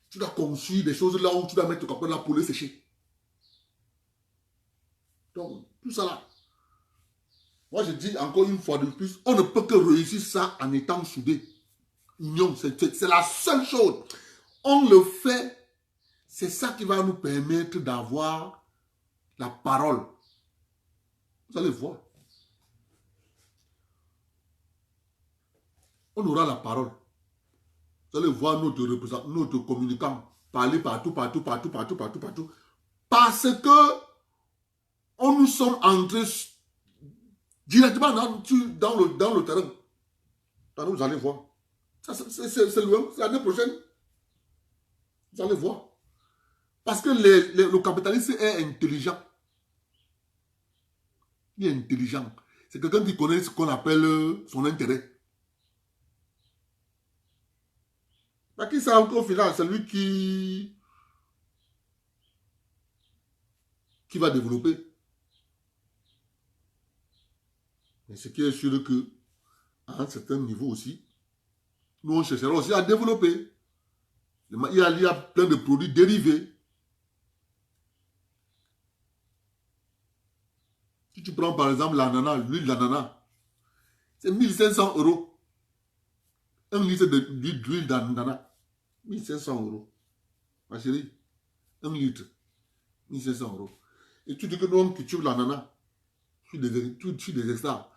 Tu dois construire des choses là où tu dois mettre le cacao là pour le sécher. Donc, tout ça là. Moi, je dis encore une fois de plus, on ne peut que réussir ça en étant soudés. Union, c'est la seule chose. On le fait, c'est ça qui va nous permettre d'avoir la parole. Vous allez voir. On aura la parole. Vous allez voir notre représentant, notre communicant parler partout. Parce que nous sommes entrés directement dans le terrain. Vous allez voir. C'est loin, c'est l'année prochaine. Vous allez voir. Parce que le capitaliste est intelligent. Il est intelligent. C'est quelqu'un qui connaît ce qu'on appelle son intérêt. Qui ça au final, c'est lui qui va développer. Mais ce qui est sûr que, à un certain niveau aussi, nous on cherchera aussi à développer. Il y a plein de produits dérivés. Si tu prends par exemple l'ananas, l'huile d'ananas, c'est 1500 €. 1 litre d'huile d'ananas, 1500 €. Ma chérie, 1 litre, 1500 €. Et tu dis que nous on cultive l'ananas. Tu suis des extras.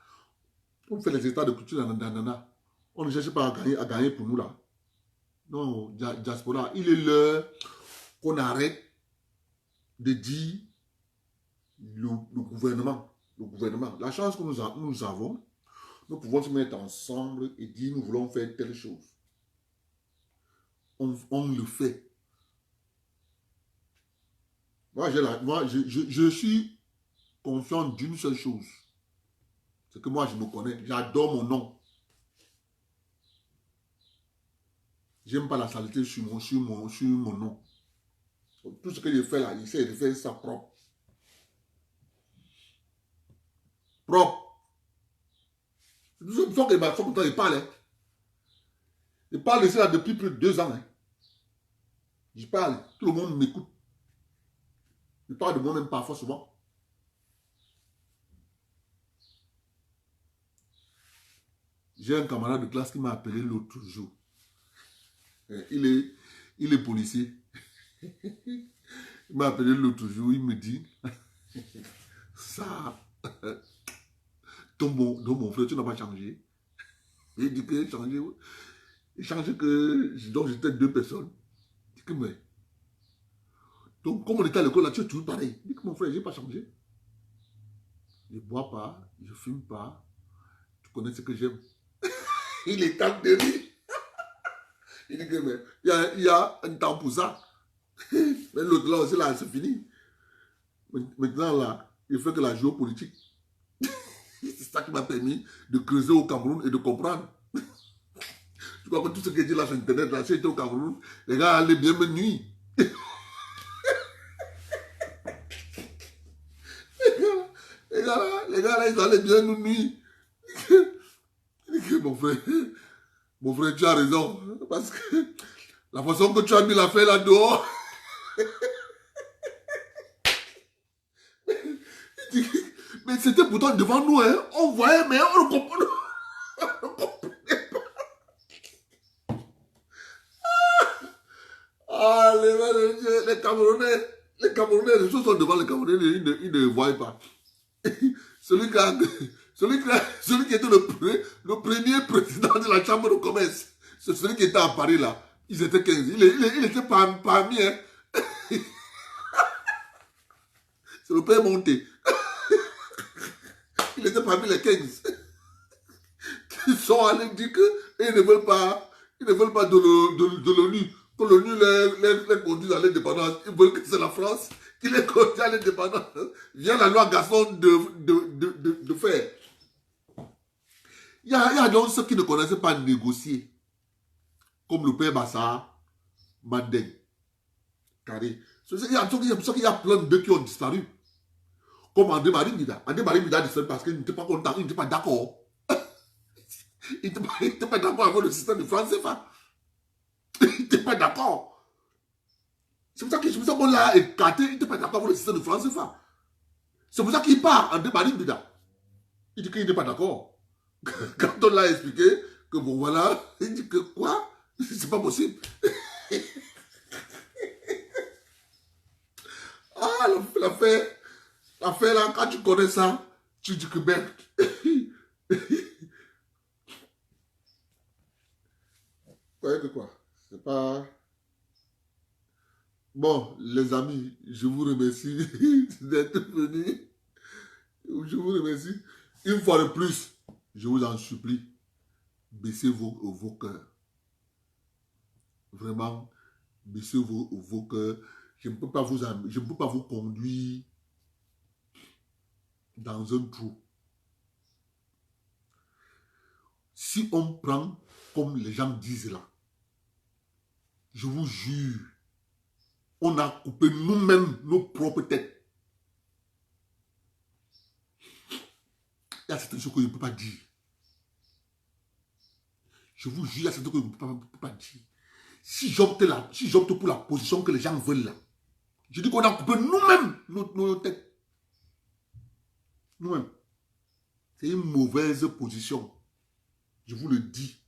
On fait les extras de culture d'ananas. On ne cherche pas à gagner pour nous là. Non, diaspora, il est l'heure qu'on arrête de dire le gouvernement. La chance que nous avons, nous pouvons se mettre ensemble et dire nous voulons faire telle chose. On le fait. Moi, je suis confiant d'une seule chose. C'est que moi, je me connais. J'adore mon nom. J'aime pas la saleté sur mon nom. Tout ce que je fais là, j'essaie de faire ça propre. C'est pour ça que pourtant il parle. Il parle ici là depuis plus de 2 ans. Je parle, tout le monde m'écoute. Je parle de moi-même parfois souvent. J'ai un camarade de classe qui m'a appelé l'autre jour. Il est policier. Il m'a appelé l'autre jour, il me dit ça, ton mon frère, tu n'as pas changé. Il dit que changé. Il change que donc j'étais 2 personnes. Il dit que mais donc comme on était à l'école là, tu es toujours pareil. Il dit que mon frère, je n'ai pas changé. Je ne bois pas, je ne fume pas. Tu connais ce que j'aime. Il est temps de rire. Il dit que mais il y a un temps pour ça. Mais l'autre là aussi là, c'est fini. Maintenant là, il fait que la géopolitique. C'est ça qui m'a permis de creuser au Cameroun et de comprendre. Tu crois que tout ce que je dis là sur internet, là, si j'étais au Cameroun, les gars allaient bien me nuire. Les gars là, ils allaient bien nous nuire. Il dit que mon frère, tu as raison. Parce que la façon que tu as mis l'affaire là dehors. Mais c'était pourtant devant nous, hein. On voyait, mais on ne comprenait pas. Ah, les Camerounais, les choses sont devant les Camerounais, ils ne voient pas. Celui qui était le premier président de la chambre de commerce, c'est celui qui était à Paris là. Ils étaient 15. Il était parmi, hein. C'est le père monté. Il était parmi les 15. Qui sont allés dire qu'ils ne veulent pas de l'ONU. Que l'ONU les conduise à l'indépendance. Ils veulent que c'est la France qui les conduise à l'indépendance. Vient la loi Gasson de faire. Il y a donc ceux qui ne connaissaient pas négocier. Comme le père Bassa, Mandeng, Carré. C'est pour ça qu'il y a plein d'eux qui ont disparu. Comme André Marie-Mida. André Marie-Mida a disparu parce qu'il n'était pas content, il n'était pas d'accord. Il n'était pas d'accord avec le système de France CFA. Il n'était pas d'accord. C'est pour ça qu'on l'a écarté, il n'était pas d'accord avec le système de France CFA. C'est pour ça qu'il part, André Marie-Mida. Il dit qu'il n'était pas d'accord. Quand on l'a expliqué, que bon voilà, il dit que quoi? C'est pas possible. Ah, l'affaire là, quand tu connais ça, tu dis que merde. Croyez que quoi? pas... Bon, les amis, je vous remercie d'être venus. Je vous remercie. Une fois de plus, je vous en supplie, baissez vos cœurs. Vraiment, baissez vos cœurs. Je ne peux pas vous conduire dans un trou. Si on prend comme les gens disent là, je vous jure, on a coupé nous-mêmes nos propres têtes. Il y a certaines choses que je ne peux pas dire. Je vous jure, il y a certaines choses que je ne peux pas dire. Si j'opte pour la position que les gens veulent là, je dis qu'on a coupé nous-mêmes nos têtes. Nous-mêmes. C'est une mauvaise position. Je vous le dis.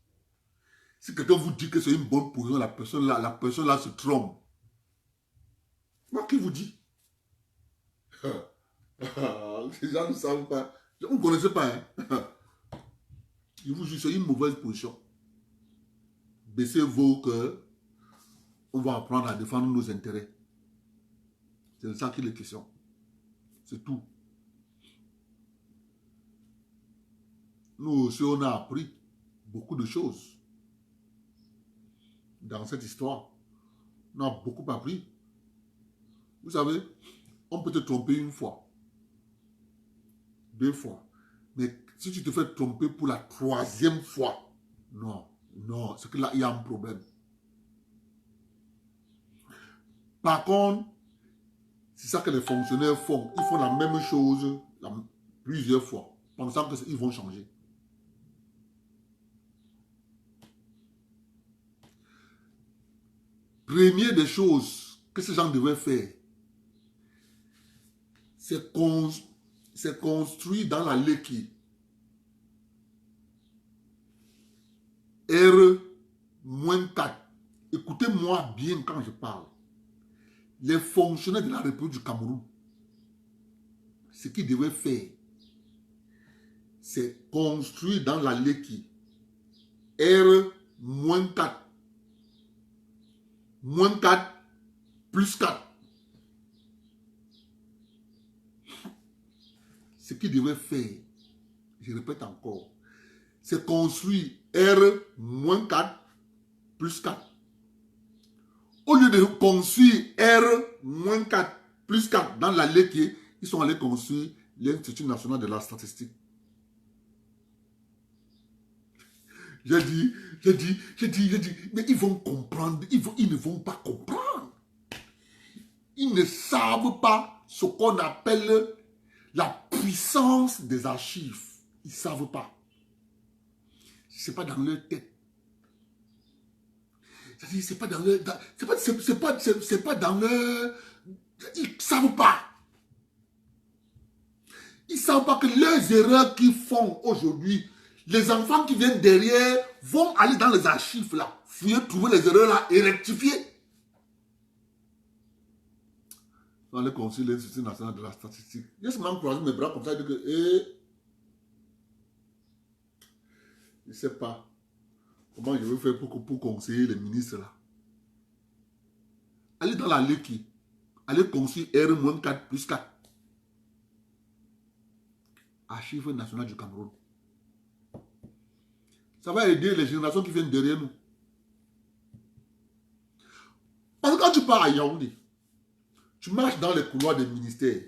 Si quelqu'un vous dit que c'est une bonne position, la personne là se trompe. Moi qui vous dis. Les gens ne savent pas. Vous ne connaissez pas. Hein? Je vous jure, c'est une mauvaise position. Baissez vos cœurs. On va apprendre à défendre nos intérêts. C'est de ça qu'il est question. C'est tout. Nous aussi, on a appris beaucoup de choses dans cette histoire. On a beaucoup appris. Vous savez, on peut te tromper une fois, 2 fois. Mais si tu te fais tromper pour la 3e fois, non, c'est que là, il y a un problème. Par contre, c'est ça que les fonctionnaires font. Ils font la même chose plusieurs fois, pensant qu'ils vont changer. Première des choses que ces gens devaient faire, c'est construire dans la Leki R-4. Écoutez-moi bien quand je parle. Les fonctionnaires de la République du Cameroun, ce qu'ils devaient faire, c'est construire dans la Leki R-4. -4 plus 4. Ce qu'ils devaient faire, je répète encore, c'est construire R-4 plus 4. Au lieu de construire R-4 plus 4 dans la Leki, ils sont allés construire l'Institut national de la statistique. J'ai dit, mais ils vont comprendre, ils ne vont pas comprendre. Ils ne savent pas ce qu'on appelle la puissance des archives. Ils ne savent pas. Ce n'est pas dans leur tête. C'est pas dans leur... C'est pas dans leur... Ils ne savent pas. Ils ne savent pas que les erreurs qu'ils font aujourd'hui, les enfants qui viennent derrière vont aller dans les archives là, fouiller, trouver les erreurs là et rectifier. Dans le Conseil de l'Institut national de la statistique, j'ai seulement croisé mes bras comme ça et dit que, je ne sais pas comment je vais faire pour conseiller les ministres là. Allez dans la Leki, allez construire R-4 plus 4. Archives nationales du Cameroun. Ça va aider les générations qui viennent derrière nous. Parce que quand tu pars à Yaoundé, tu marches dans les couloirs des ministères.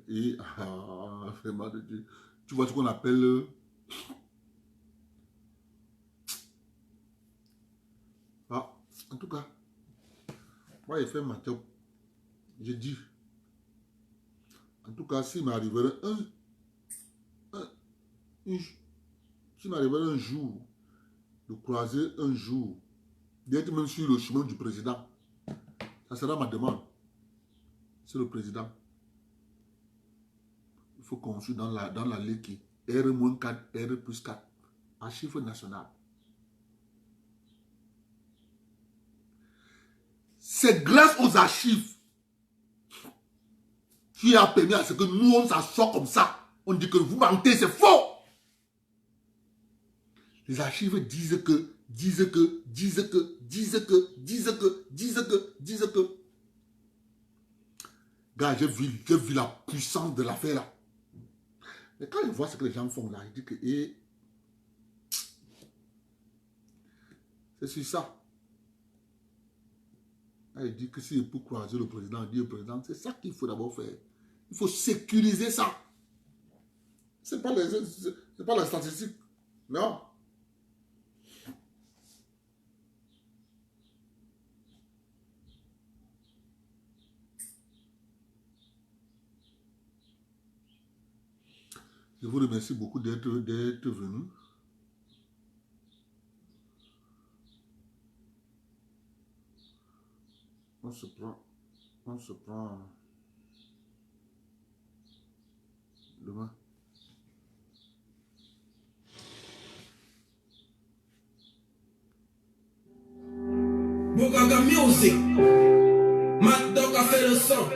Et, vraiment de Dieu, tu vois ce qu'on appelle... en tout cas, moi j'ai fait ma job. J'ai dit, en tout cas, s'il m'arriverait un jour de croiser un jour, d'être même sur le chemin du président, ça sera ma demande. C'est le président. Il faut qu'on soit dans la Leki R-4, R plus 4, archives nationales. C'est grâce aux archives qui a permis à ce que nous, on s'assoit comme ça. On dit que vous mentez, c'est faux. Les archives disent que. Gars, j'ai vu la puissance de l'affaire là. Mais quand il voit ce que les gens font là, il dit que c'est sur ça. Il dit que si pour croiser le président, il dit au président, c'est ça qu'il faut d'abord faire. Il faut sécuriser ça. C'est pas la statistique. Non. Je vous remercie beaucoup d'être venu. On se prend demain. Bogaga Music, Mad Dog a fait le son.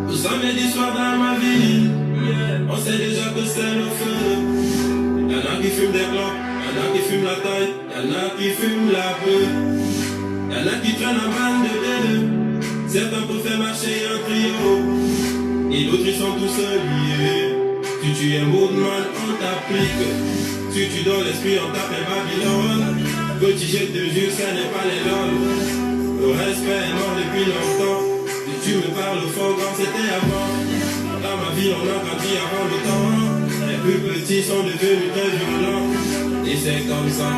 Le samedi soir dans ma ville, on sait déjà que c'est le feu. Y'en a qui fument des clopes, y'en a qui fument la taille, y'en a qui fument la bœuf. Y'en a qui traînent en bande de deux. Certains pour faire marcher un trio, et d'autres ils sont tous liés. Si tu es mouvement, on t'applique. Si tu donnes l'esprit, on t'appelle Babylone. Petit, je te jure, ce n'est pas les lol. Le respect est mort depuis longtemps. Si tu me parles fort, quand c'était avant. Dans ma vie, on a grandi avant le temps. Les plus petits sont devenus très violents. Et c'est comme ça,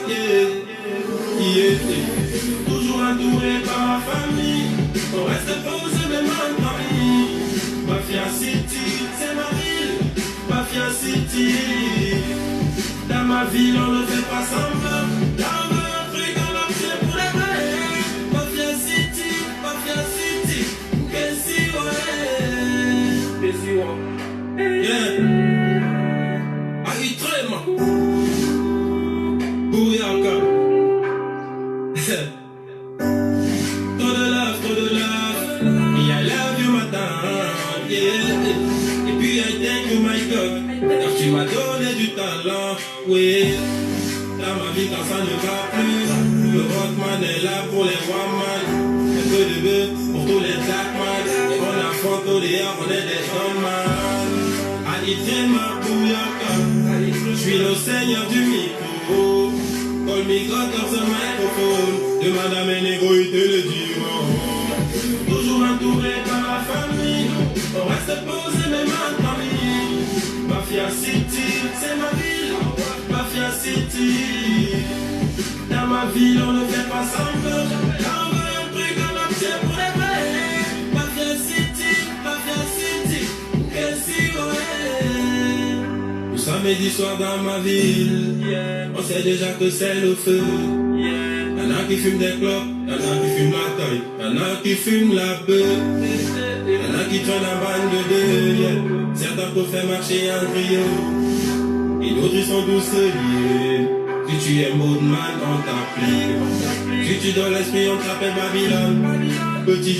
yeah. Toujours entouré par ma famille. On reste posé même en Paris. Mafia City, c'est ma ville. Mafia City. Dans ma ville, on ne fait pas semblant. Dans un truc, on a fait pour les vrais. Mafia City, Kessi, ouais. Yeah. Aïtrema. Bouyaka. Trop de love. Yeah, I love you, madame. Yeah. Et puis, I thank you, my God. Car tu m'as donné du talent, oui. Dans ma vie quand ça ne va plus, le rockman est là pour les woman. Un peu de bœuf pour tous les blackman. Et on affronte au dehors, on est des hommes. Aïtrema Bouyaka. Je suis le seigneur du micro. Call me God dans ce microphone. Demande à mes négros, ils te le diront. Toujours entouré par la famille. On reste posé même en famille. Mafia City, c'est ma ville. Mafia City. Dans ma ville, on ne fait pas semblant. On veut un truc, on a fait pour les vrais. Mafia City, Kessi, ouais. Le samedi soir dans ma ville, on sait déjà que c'est le feu. Y'en a qui fument des clopes, y'en a qui fument la taille, y'en a qui fument la bœuf. Y'en a qui traînent en bande de deux, yeah. Certains pour faire marcher un trio, et d'autres ils sont tous liés. Si tu es modeman, on t'applique. Si tu donnes l'esprit, on t'appelle Babylone. Petit,